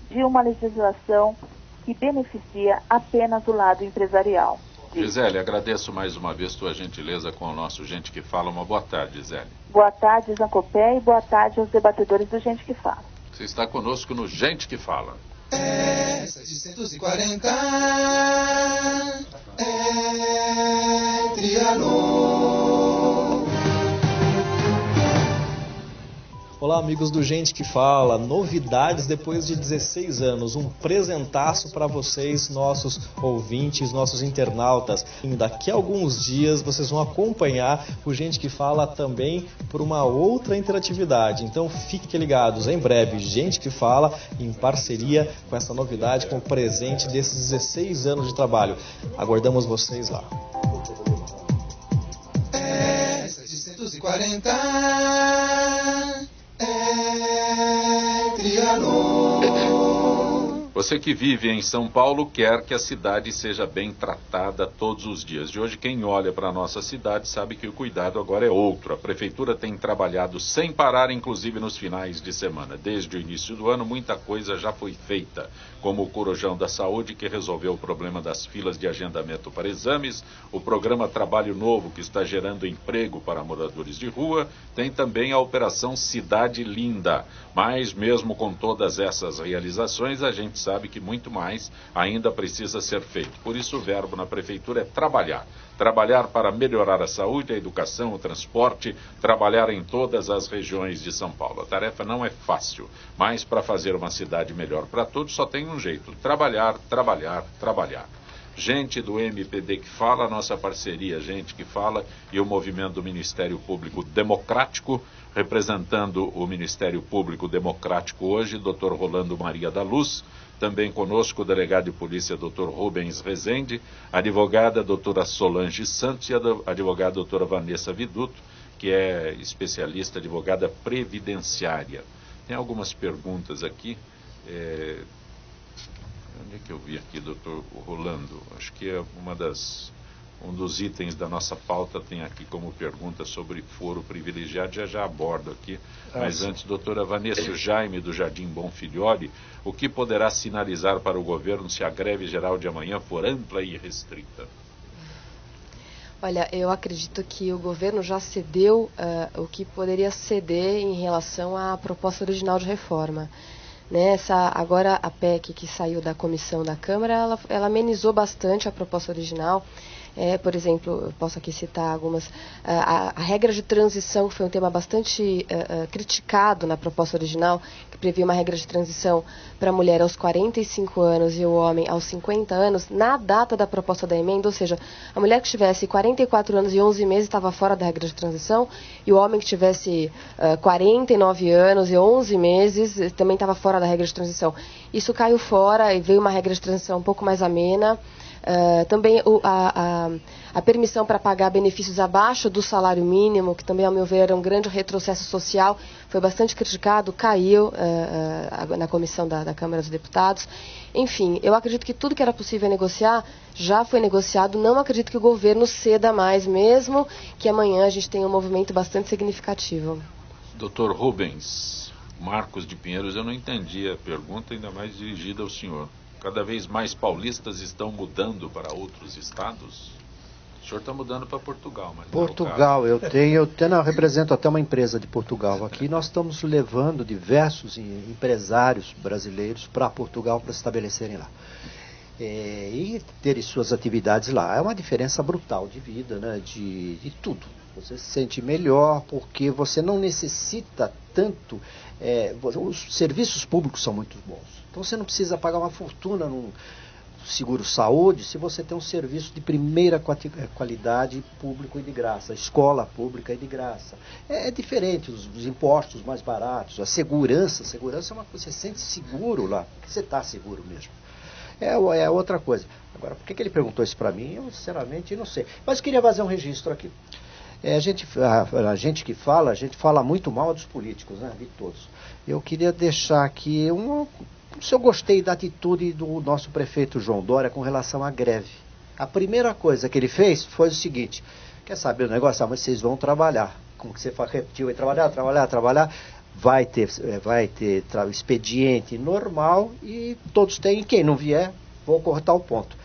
de uma legislação que beneficia apenas o lado empresarial. Gisele, agradeço mais uma vez tua gentileza com o nosso Gente que Fala. Uma boa tarde, Gisele. Boa tarde, Zacopé, e boa tarde aos debatedores do Gente que Fala. Você está conosco no Gente que Fala. É 740 é Trianon. Olá, amigos do Gente que Fala, novidades depois de 16 anos, um presentaço para vocês, nossos ouvintes, nossos internautas. E daqui a alguns dias vocês vão acompanhar o Gente que Fala também por uma outra interatividade, então fiquem ligados, em breve, Gente que Fala em parceria com essa novidade, com o presente desses 16 anos de trabalho. Aguardamos vocês lá. É 740 Você que vive em São Paulo quer que a cidade seja bem tratada todos os dias. De hoje, quem olha para a nossa cidade sabe que o cuidado agora é outro. A Prefeitura tem trabalhado sem parar, inclusive nos finais de semana. Desde o início do ano, muita coisa já foi feita, como o Corujão da Saúde, que resolveu o problema das filas de agendamento para exames, o programa Trabalho Novo, que está gerando emprego para moradores de rua, tem também a Operação Cidade Linda. Mas, mesmo com todas essas realizações, a gente sabe que muito mais ainda precisa ser feito. Por isso o verbo na Prefeitura é trabalhar. Trabalhar para melhorar a saúde, a educação, o transporte, trabalhar em todas as regiões de São Paulo. A tarefa não é fácil, mas para fazer uma cidade melhor para todos só tem um jeito: trabalhar, trabalhar, trabalhar. Gente do MPD que Fala, nossa parceria Gente que Fala e o movimento do Ministério Público Democrático, representando o Ministério Público Democrático hoje, Dr. Rolando Maria da Luz, também conosco o delegado de polícia Dr. Rubens Rezende, a advogada doutora Solange Santos e a advogada doutora Vanessa Viduto, que é especialista, advogada previdenciária. Tem algumas perguntas aqui. Onde é que eu vi aqui, doutor Rolando? Acho que é um dos itens da nossa pauta tem aqui como pergunta sobre foro privilegiado, já abordo aqui. Mas antes, doutora Vanessa Jaime, do Jardim Bonfilholi, o que poderá sinalizar para o governo se a greve geral de amanhã for ampla e restrita? Olha, eu acredito que o governo já cedeu o que poderia ceder em relação à proposta original de reforma. Agora a PEC que saiu da comissão da Câmara, ela amenizou bastante a proposta original. Por exemplo, eu posso aqui citar algumas. A regra de transição foi um tema bastante criticado na proposta original, que previa uma regra de transição para a mulher aos 45 anos e o homem aos 50 anos, na data da proposta da emenda, ou seja, a mulher que tivesse 44 anos e 11 meses estava fora da regra de transição, e o homem que tivesse 49 anos e 11 meses também estava fora da regra de transição. Isso caiu fora e veio uma regra de transição um pouco mais amena. Também a permissão para pagar benefícios abaixo do salário mínimo, que também, ao meu ver, era um grande retrocesso social, foi bastante criticado, caiu na comissão da Câmara dos Deputados. Enfim, eu acredito que tudo que era possível negociar já foi negociado. Não acredito que o governo ceda mais, mesmo que amanhã a gente tenha um movimento bastante significativo. Dr. Rubens Marcos de Pinheiros, eu não entendi a pergunta, ainda mais dirigida ao senhor. Cada vez mais paulistas estão mudando para outros estados? O senhor está mudando para Portugal, mas Portugal, eu represento até uma empresa de Portugal aqui. Nós estamos levando diversos empresários brasileiros para Portugal para se estabelecerem lá. E terem suas atividades lá. É uma diferença brutal de vida, né? De tudo. Você se sente melhor porque você não necessita tanto. Os serviços públicos são muito bons. Então você não precisa pagar uma fortuna num seguro-saúde se você tem um serviço de primeira qualidade, público e de graça. Escola pública e de graça. É diferente, os impostos mais baratos, a segurança é uma coisa, você se sente seguro lá, porque você está seguro mesmo. É outra coisa. Agora, por que ele perguntou isso para mim? Eu, sinceramente, não sei. Mas eu queria fazer um registro aqui. A gente que fala, a gente fala muito mal dos políticos, né, de todos. Eu queria deixar aqui se eu gostei da atitude do nosso prefeito João Dória com relação à greve. A primeira coisa que ele fez foi o seguinte: quer saber o negócio? Mas vocês vão trabalhar. Como que você repetiu? Trabalhar. Vai ter expediente normal e todos têm. Quem não vier, vou cortar o ponto.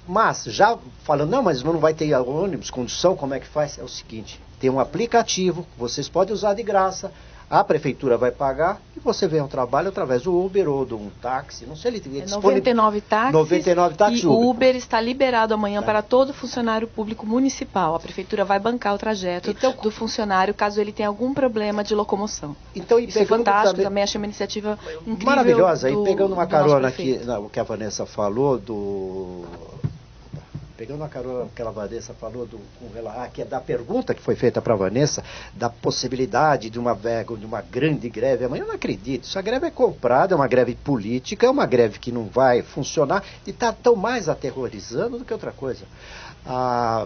Mas, já falando, não, mas não vai ter ônibus, condução, como é que faz? É o seguinte, tem um aplicativo, vocês podem usar de graça, a prefeitura vai pagar e você vem ao trabalho através do Uber ou de um táxi, não sei, ele 99 táxis, 99 táxis e o Uber está liberado amanhã para todo funcionário público municipal. A prefeitura vai bancar o trajeto do funcionário caso ele tenha algum problema de locomoção. Então, isso é fantástico, também achei uma iniciativa incrível. Maravilhosa, e pegando uma carona aqui, o que a Vanessa falou pegando a carona que a Vanessa falou que é da pergunta que foi feita para a Vanessa, da possibilidade de uma grande greve amanhã, eu não acredito. Essa greve é comprada, é uma greve política, é uma greve que não vai funcionar e está tão mais aterrorizando do que outra coisa.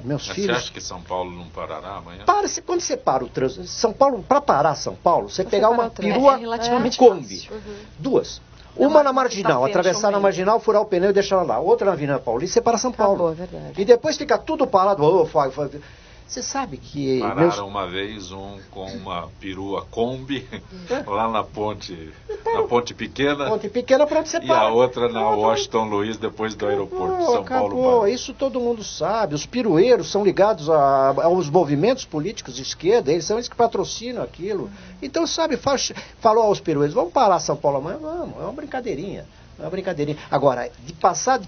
Meus filhos... Você acha que São Paulo não parará amanhã? Quando você para o trânsito, São Paulo, para parar São Paulo, você pegar uma perua Kombi, duas. Uma na Marginal, atravessar na Marginal, furar o pneu e deixar ela lá. Outra na Avenida Paulista, você para São Paulo. É verdade. E depois fica tudo parado. Você sabe que... Pararam uma vez com uma perua Kombi lá na ponte Pequena. Ponte Pequena para onde você para. E a outra na Washington Luiz, depois do aeroporto de São Paulo. Isso todo mundo sabe. Os pirueiros são ligados aos movimentos políticos de esquerda, eles são eles que patrocinam aquilo. Então, sabe, falou aos pirueiros, vamos parar São Paulo amanhã? Vamos, é uma brincadeirinha. É uma brincadeirinha. Agora, de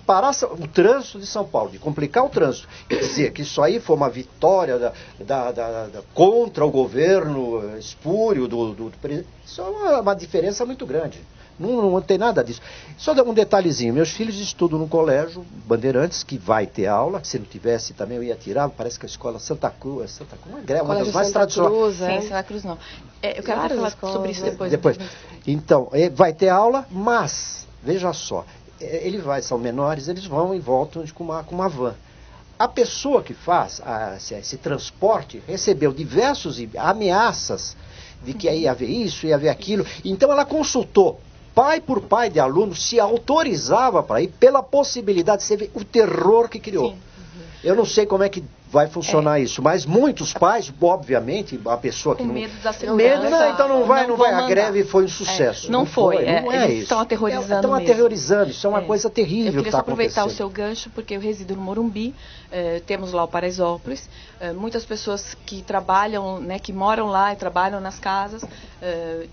parar o trânsito de São Paulo, de complicar o trânsito, quer dizer que isso aí foi uma vitória contra o governo espúrio do presidente, isso é uma diferença muito grande. Não tem nada disso. Só um detalhezinho, meus filhos estudam no colégio Bandeirantes, que vai ter aula, se não tivesse também eu ia tirar, parece que a escola Santa Cruz, uma das mais tradicionais. Sim, Santa Cruz não. Eu quero até falar sobre isso depois. Então, vai ter aula, mas... Veja só, são menores, eles vão e voltam com uma van. A pessoa que faz esse transporte recebeu diversas ameaças de que ia haver isso, ia haver aquilo. Então ela consultou pai por pai de aluno, se autorizava para ir pela possibilidade, você vê o terror que criou. Sim. Eu não sei como é que vai funcionar isso. Mas muitos pais, obviamente, a pessoa que com não... medo da segurança. Então não vai. A mandar. greve foi um sucesso. Não foi. Não é eles isso. estão aterrorizando Estão mesmo. aterrorizando. Isso é uma coisa terrível. Eu queria que só tá aproveitar o acontecendo. seu gancho, porque eu resido no Morumbi, temos lá o Paraisópolis, muitas pessoas que trabalham, né, que moram lá e trabalham nas casas.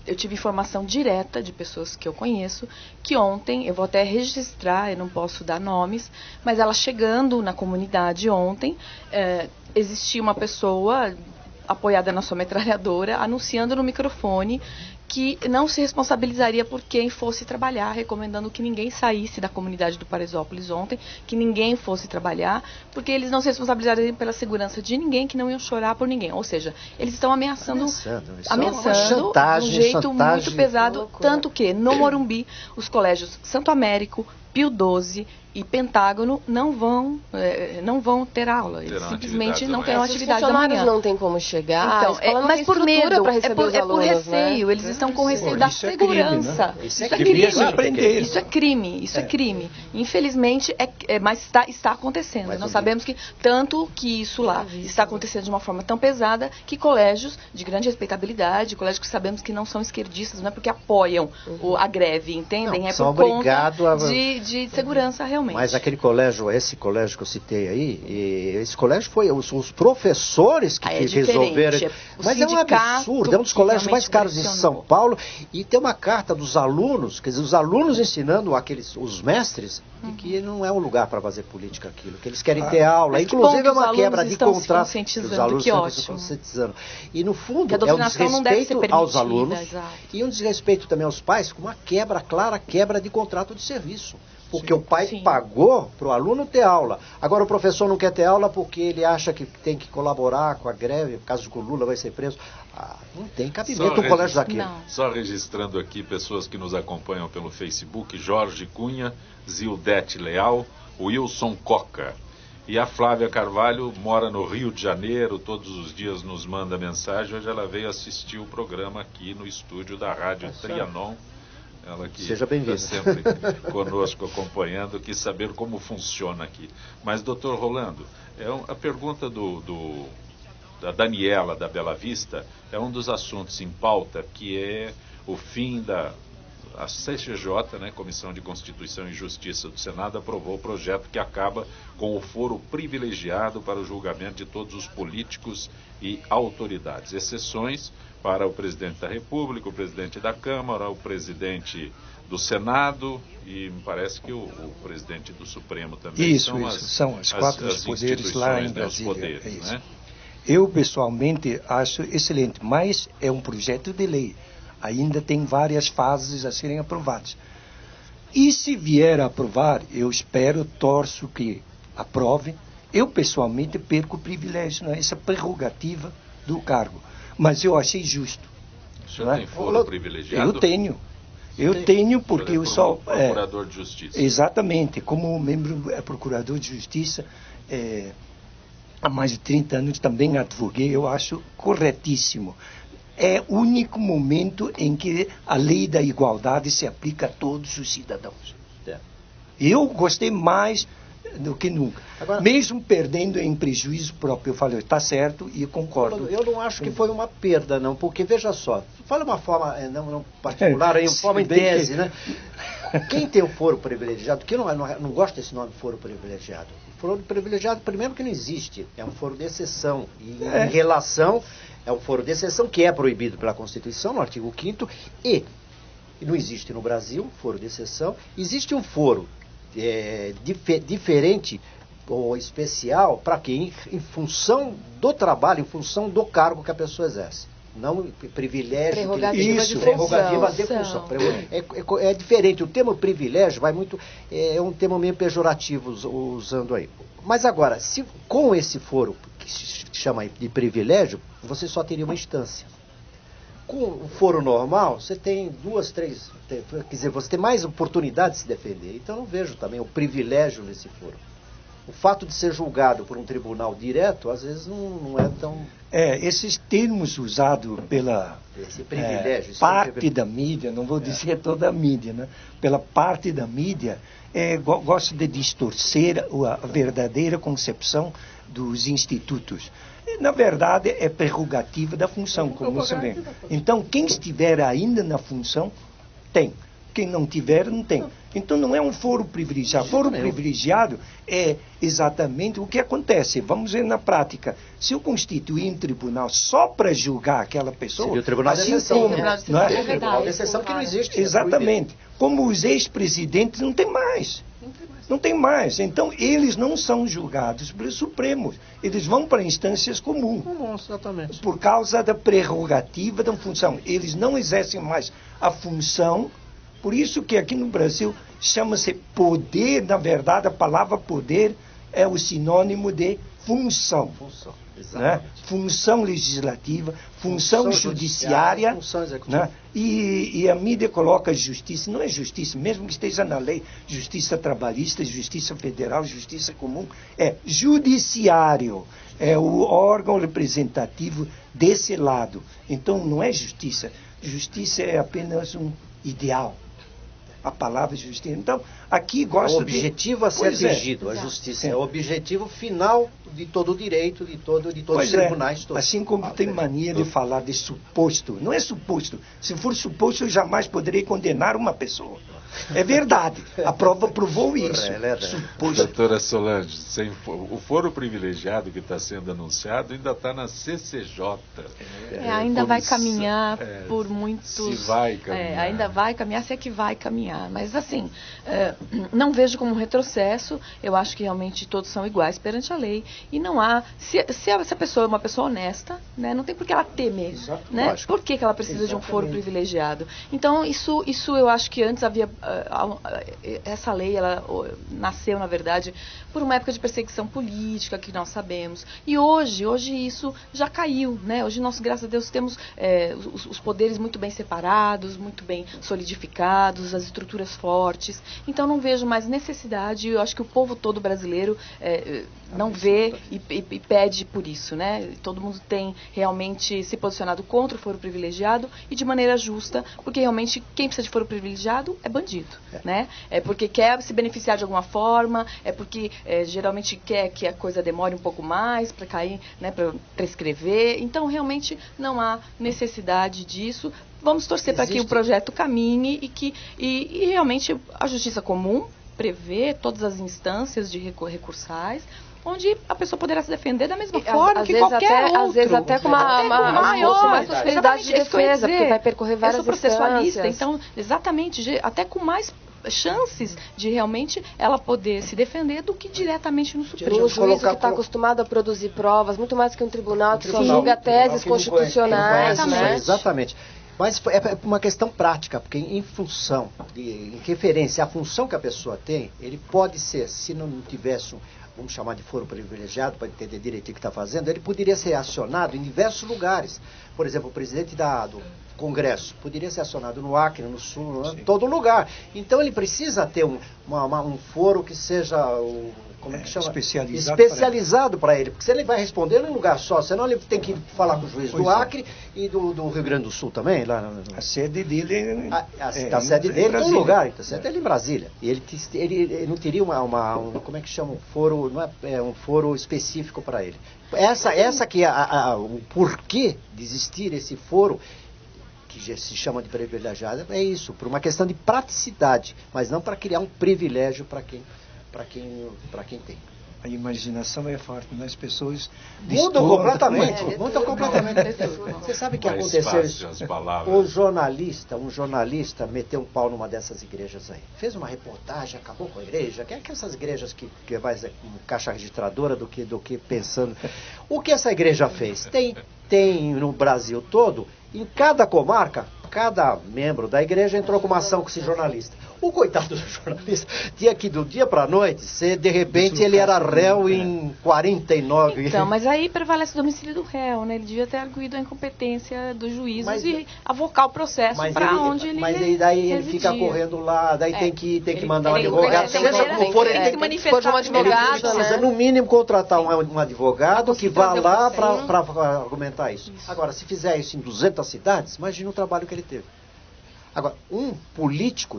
Eu tive informação direta de pessoas que eu conheço, que ontem, eu vou até registrar, eu não posso dar nomes, mas ela chegando na comunidade ontem, existia uma pessoa apoiada na sua metralhadora, anunciando no microfone que não se responsabilizaria por quem fosse trabalhar, recomendando que ninguém saísse da comunidade do Paraisópolis ontem, que ninguém fosse trabalhar, porque eles não se responsabilizariam pela segurança de ninguém, que não iam chorar por ninguém. Ou seja, eles estão ameaçando chantagem, de um jeito muito pesado, tanto que no Morumbi, os colégios Santo Américo, Pio XII e Pentágono não vão ter aula. Eles simplesmente não terão atividade da manhã. Os funcionários não têm como chegar, então, mas por medo, por receio, né? eles estão com receio da segurança. Isso é crime. Isso é crime. Infelizmente, mas está acontecendo. Nós sabemos que tanto que isso lá está acontecendo de uma forma tão pesada que colégios de grande respeitabilidade, colégios que sabemos que não são esquerdistas, não é porque apoiam a greve, entendem? É por conta de segurança realmente. Mas aquele colégio, esse colégio que eu citei aí, esse colégio foi os professores que resolveram. Mas é um absurdo, é um dos colégios mais caros de São Paulo, e tem uma carta dos alunos, quer dizer, os alunos ensinando os mestres, de que não é um lugar para fazer política aquilo, que eles querem ter aula, inclusive é uma quebra de contrato. Os alunos estão se conscientizando. E no fundo é um desrespeito aos alunos e um desrespeito também aos pais, com uma clara quebra de contrato de serviço. Porque o pai pagou para o aluno ter aula. Agora o professor não quer ter aula porque ele acha que tem que colaborar com a greve, caso que o Lula vai ser preso. Não tem cabimento o colégio daquele. Só registrando aqui pessoas que nos acompanham pelo Facebook: Jorge Cunha, Zildete Leal, Wilson Coca. E a Flávia Carvalho mora no Rio de Janeiro, todos os dias nos manda mensagem. Hoje ela veio assistir o programa aqui no estúdio da Rádio Trianon. Ela que seja bem-vinda. Está sempre conosco acompanhando, quis saber como funciona aqui. Mas, doutor Rolando, a pergunta da Daniela, da Bela Vista, é um dos assuntos em pauta, que é o fim a CCJ, né, Comissão de Constituição e Justiça do Senado, aprovou o projeto que acaba com o foro privilegiado para o julgamento de todos os políticos e autoridades, exceções para o presidente da República, o presidente da Câmara, o presidente do Senado e me parece que o presidente do Supremo também. Isso, são os quatro poderes lá em Brasília. Poderes, né? Eu, pessoalmente, acho excelente, mas é um projeto de lei. Ainda tem várias fases a serem aprovadas. E se vier a aprovar, eu torço que aprove. Eu, pessoalmente, perco o privilégio, essa prerrogativa do cargo. Mas eu achei justo. O senhor tem foro privilegiado? Eu tenho porque eu sou procurador de justiça. Exatamente, como membro procurador de justiça, há mais de 30 anos também advoguei, eu acho corretíssimo. É o único momento em que a lei da igualdade se aplica a todos os cidadãos. Eu gostei mais do que nunca. Agora, mesmo perdendo em prejuízo próprio, eu falei, está certo e concordo. Eu não acho que foi uma perda, não, porque veja só, fala uma forma, não particular, uma forma em tese, né? Quem tem o foro privilegiado, que não gosta desse nome foro privilegiado. O foro privilegiado, primeiro que não existe, é um foro de exceção. E em relação, é um foro de exceção que é proibido pela Constituição, no artigo 5º, e não existe no Brasil foro de exceção, existe um foro diferente ou especial para quem? Em função do trabalho, em função do cargo que a pessoa exerce. Não privilégio. Prerrogativa de função. É diferente. O termo privilégio vai muito. É um termo meio pejorativo usando aí. Mas agora, se com esse foro, que se chama de privilégio, você só teria uma instância. Com o foro normal, você tem 2, 3, quer dizer, você tem mais oportunidade de se defender. Então, eu não vejo também o privilégio nesse foro. O fato de ser julgado por um tribunal direto, às vezes, não é tão... esses termos usados pela parte da mídia, não vou dizer toda a mídia, né? Pela parte da mídia, gosta de distorcer a verdadeira concepção dos institutos. Na verdade, é prerrogativa da função, como você vê. Então, quem estiver ainda na função, tem. Quem não tiver, não tem. Então, não é um foro privilegiado. Foro privilegiado é exatamente o que acontece. Vamos ver na prática. Se eu constituir um tribunal só para julgar aquela pessoa... Seria o tribunal de exceção. Não é? O tribunal de exceção que não existe. Exatamente. Como os ex-presidentes, não tem mais. Não tem mais. Então, eles não são julgados pelos Supremos. Eles vão para instâncias comuns. Exatamente. Por causa da prerrogativa da função. Eles não exercem mais a função. Por isso que aqui no Brasil chama-se poder. Na verdade, a palavra poder é o sinônimo de função. Função, né? Função legislativa, função judiciária, função executiva. Né? E a mídia coloca justiça, não é justiça, mesmo que esteja na lei, justiça trabalhista, justiça federal, justiça comum, é judiciário, é o órgão representativo desse lado. Então não é justiça, justiça é apenas um ideal. A palavra justiça. Então, aqui gosta o objetivo a ser atingido, a justiça. É o objetivo final de todo o direito, de todos os tribunais. Todos. Assim como tem mania de falar de suposto. Não é suposto. Se for suposto, eu jamais poderei condenar uma pessoa. É verdade. A prova provou isso. Suposto. Doutora Solange, o foro privilegiado que está sendo anunciado ainda está na CCJ. Ainda vai caminhar por muitos... Se vai caminhar. Ainda vai caminhar, se é que vai caminhar. Mas, assim, não vejo como um retrocesso. Eu acho que realmente todos são iguais perante a lei. E não há... Se a pessoa é uma pessoa honesta, né, não tem por que ela temer. Né? Por que ela precisa de um foro privilegiado? Então, isso eu acho que antes havia... essa lei, ela nasceu, na verdade, por uma época de perseguição política, que nós sabemos. E hoje isso já caiu, né? Hoje nós, graças a Deus, temos os poderes muito bem separados, muito bem solidificados, as estruturas fortes. Então, não vejo mais necessidade, eu acho que o povo todo brasileiro não vê e pede por isso, né? Todo mundo tem realmente se posicionado contra o foro privilegiado e de maneira justa, porque realmente quem precisa de foro privilegiado é bandido. Né? É porque quer se beneficiar de alguma forma, é porque geralmente quer que a coisa demore um pouco mais para cair, né, para prescrever. Então, realmente não há necessidade disso. Vamos torcer para que o projeto caminhe e realmente a justiça comum prevê todas as instâncias de recursais, onde a pessoa poderá se defender da mesma forma que qualquer outro. Às vezes até com mais possibilidade de defesa, porque vai percorrer várias instâncias. Eu sou processualista, então, exatamente, até com mais chances de realmente ela poder se defender do que diretamente no Supremo. O juiz que está acostumado a produzir provas, muito mais que um tribunal que só julga teses constitucionais. Exatamente. Mas é uma questão prática, porque em função, em referência à função que a pessoa tem, ele pode ser, se não tivesse vamos chamar de foro privilegiado, para entender direitinho o que está fazendo, ele poderia ser acionado em diversos lugares. Por exemplo, o presidente do Congresso poderia ser acionado no Acre, no Sul, em todo lugar. Então ele precisa ter um foro que seja, como é que chama? Especializado para ele. Porque se ele vai responder em um lugar só, senão ele tem que falar com o juiz do Acre e do Rio Grande do Sul também. A sede dele a sede dele em todo lugar. A sede dele em Brasília. E ele não teria como é que chama? Um foro, não é um foro específico para ele. Essa que é o porquê de existir esse foro, que já se chama de privilegiado, é isso, por uma questão de praticidade, mas não para criar um privilégio para quem tem. A imaginação é forte, né? As pessoas mudam completamente. Você sabe o que aconteceu? Um jornalista meteu um pau numa dessas igrejas aí. Fez uma reportagem, acabou com a igreja. Que é que essas igrejas que vai com caixa registradora do que pensando. O que essa igreja fez? Tem no Brasil todo, em cada comarca, cada membro da igreja entrou com uma ação com esse jornalista. O coitado do jornalista tinha que, do dia para a noite, de repente ele era réu em 49. Então, mas aí prevalece o domicílio do réu, né? Ele devia ter arguído a incompetência dos juízes e avocar o processo para onde ele Mas daí ele fica correndo lá, daí tem que mandar um advogado. Ele tem que manifestar um advogado, ele precisa, no mínimo, contratar um advogado que vá lá para argumentar isso. Agora, se fizer isso em 200 cidades, imagina o trabalho que ele teve. Agora, um político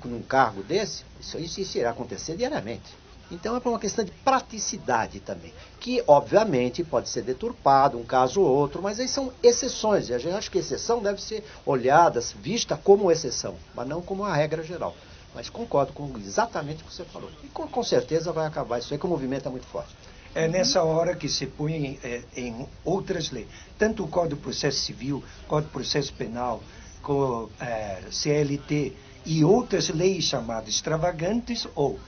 num cargo desse, isso irá acontecer diariamente. Então é por uma questão de praticidade também, que obviamente pode ser deturpado um caso ou outro, mas aí são exceções, e a gente acha que exceção deve ser olhada, vista como exceção, mas não como uma regra geral. Mas concordo com exatamente o que você falou. E com certeza vai acabar isso aí, que o movimento é muito forte. É nessa hora que se põe em outras leis, tanto o Código de Processo Civil, Código de Processo Penal, CLT e outras leis chamadas extravagantes, ou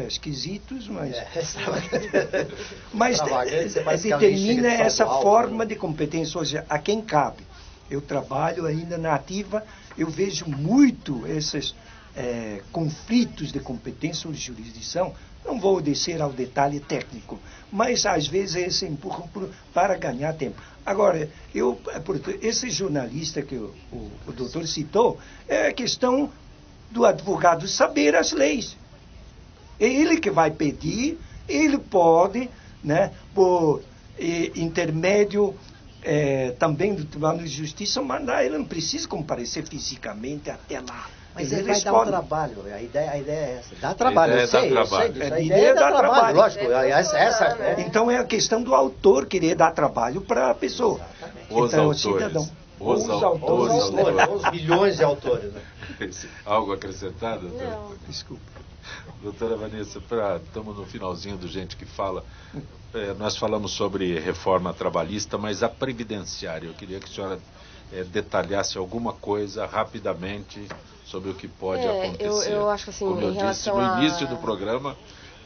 esquisitos, mas... mas determina essa forma de competência, ou seja, a quem cabe. Eu trabalho ainda na ativa, eu vejo muito esses conflitos de competência ou de jurisdição. Não vou descer ao detalhe técnico, mas às vezes esse empurram para ganhar tempo. Agora, esse jornalista que o doutor citou, é a questão do advogado saber as leis. É ele que vai pedir, ele pode, né, por intermédio também do Tribunal de Justiça, mandar, ele não precisa comparecer fisicamente até lá. Mas ele vai dar um trabalho, a ideia é essa. Dá trabalho, eu sei disso. A ideia dá trabalho, lógico. Então é a questão do autor querer dar trabalho para a pessoa. Os então, autores. o cidadão. Os milhões de autores. Né? Algo acrescentado? Não. Desculpa. Doutora Vanessa, estamos no finalzinho do Gente que Fala. Nós falamos sobre reforma trabalhista, mas a previdenciária. Eu queria que a senhora detalhasse alguma coisa rapidamente sobre o que pode acontecer. Eu acho assim, como eu disse no início do programa,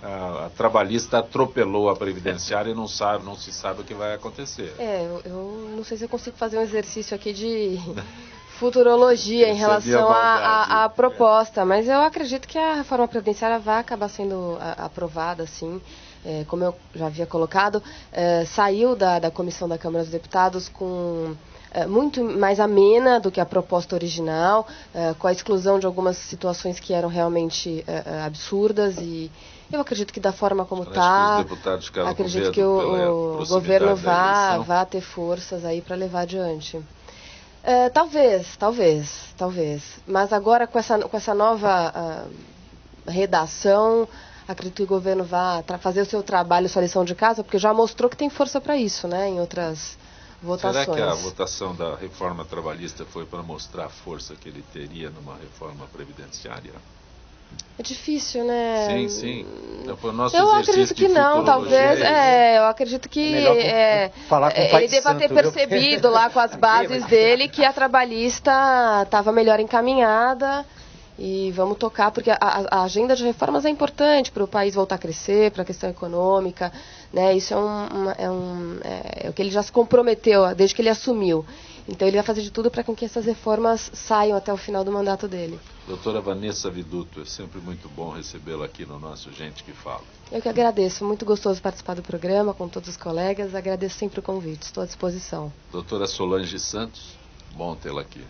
a trabalhista atropelou a previdenciária e não se sabe o que vai acontecer. Eu não sei se eu consigo fazer um exercício aqui de futurologia em relação à proposta, mas eu acredito que a reforma previdenciária vai acabar sendo aprovada, sim. Como eu já havia colocado, saiu da comissão da Câmara dos Deputados com muito mais amena do que a proposta original, com a exclusão de algumas situações que eram realmente absurdas, e eu acredito que da forma como está, acredito que o governo vá ter forças aí para levar adiante. Talvez, mas agora com essa nova redação, acredito que o governo vá fazer o seu trabalho, sua lição de casa, porque já mostrou que tem força para isso, né, em outras votações. Será que a votação da reforma trabalhista foi para mostrar a força que ele teria numa reforma previdenciária? É difícil, né? Sim. Foi o nosso eu acredito que não, talvez. Eu acredito que ele deva ter percebido lá com as bases dele que a trabalhista estava melhor encaminhada. E vamos tocar, porque a agenda de reformas é importante para o país voltar a crescer, para a questão econômica, né? Isso é o que ele já se comprometeu desde que ele assumiu. Então ele vai fazer de tudo para que essas reformas saiam até o final do mandato dele. Doutora Vanessa Viduto, é sempre muito bom recebê-la aqui no nosso Gente que Fala. Eu que agradeço, muito gostoso participar do programa com todos os colegas, agradeço sempre o convite, estou à disposição. Doutora Solange Santos, bom tê-la aqui.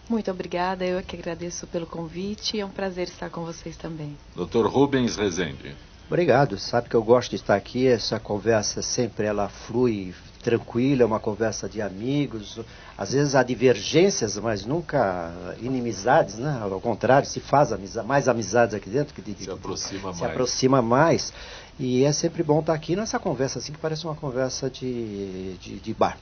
Muito obrigada, eu que agradeço pelo convite e é um prazer estar com vocês também. Dr. Rubens Rezende. Obrigado, sabe que eu gosto de estar aqui, essa conversa sempre ela flui tranquila, é uma conversa de amigos, às vezes há divergências, mas nunca inimizades, né? Ao contrário, se faz mais amizades aqui dentro, se aproxima mais, e é sempre bom estar aqui nessa conversa assim, que parece uma conversa de bar.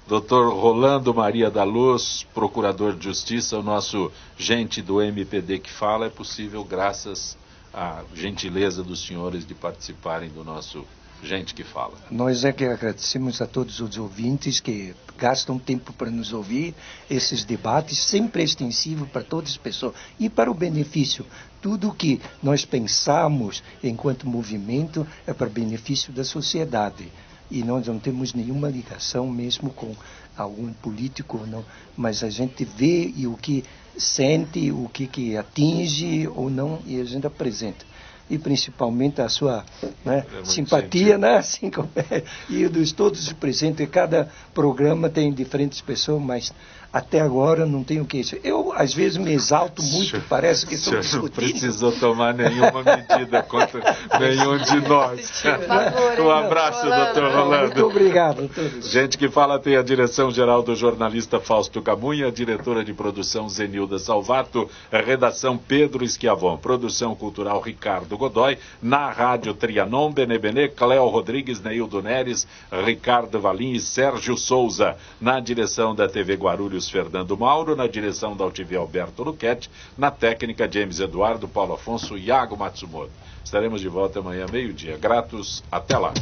Dr. Rolando Maria da Luz, Procurador de Justiça, o nosso gente do MPD que Fala, é possível graças à gentileza dos senhores de participarem do nosso Gente que Fala. Nós é que agradecemos a todos os ouvintes que gastam tempo para nos ouvir, esses debates sempre extensivos para todas as pessoas e para o benefício. Tudo que nós pensamos enquanto movimento é para o benefício da sociedade. E nós não temos nenhuma ligação mesmo com algum político ou não, mas a gente vê e o que sente, o que atinge ou não, e a gente apresenta. E principalmente a sua simpatia, né? Assim como e dos todos os presentes, cada programa tem diferentes pessoas, mas até agora não tenho queixa. Eu, às vezes, me exalto muito, parece que estou discutindo. Não precisou tomar nenhuma medida contra nenhum de nós. Um abraço, doutor Rolando. Muito obrigado a todos. Gente que fala tem a direção-geral do jornalista Fausto Camunha, a diretora de produção Zenilda Salvato, a redação Pedro Esquiavon, produção cultural Ricardo Godoy, na rádio Trianon, Benebene, Cléo Rodrigues, Neildo Neres, Ricardo Valim e Sérgio Souza, na direção da TV Guarulhos, Fernando Mauro, na direção da UTV Alberto Luquete, na técnica James Eduardo, Paulo Afonso e Iago Matsumoto. Estaremos de volta amanhã, meio-dia. Gratos, até lá.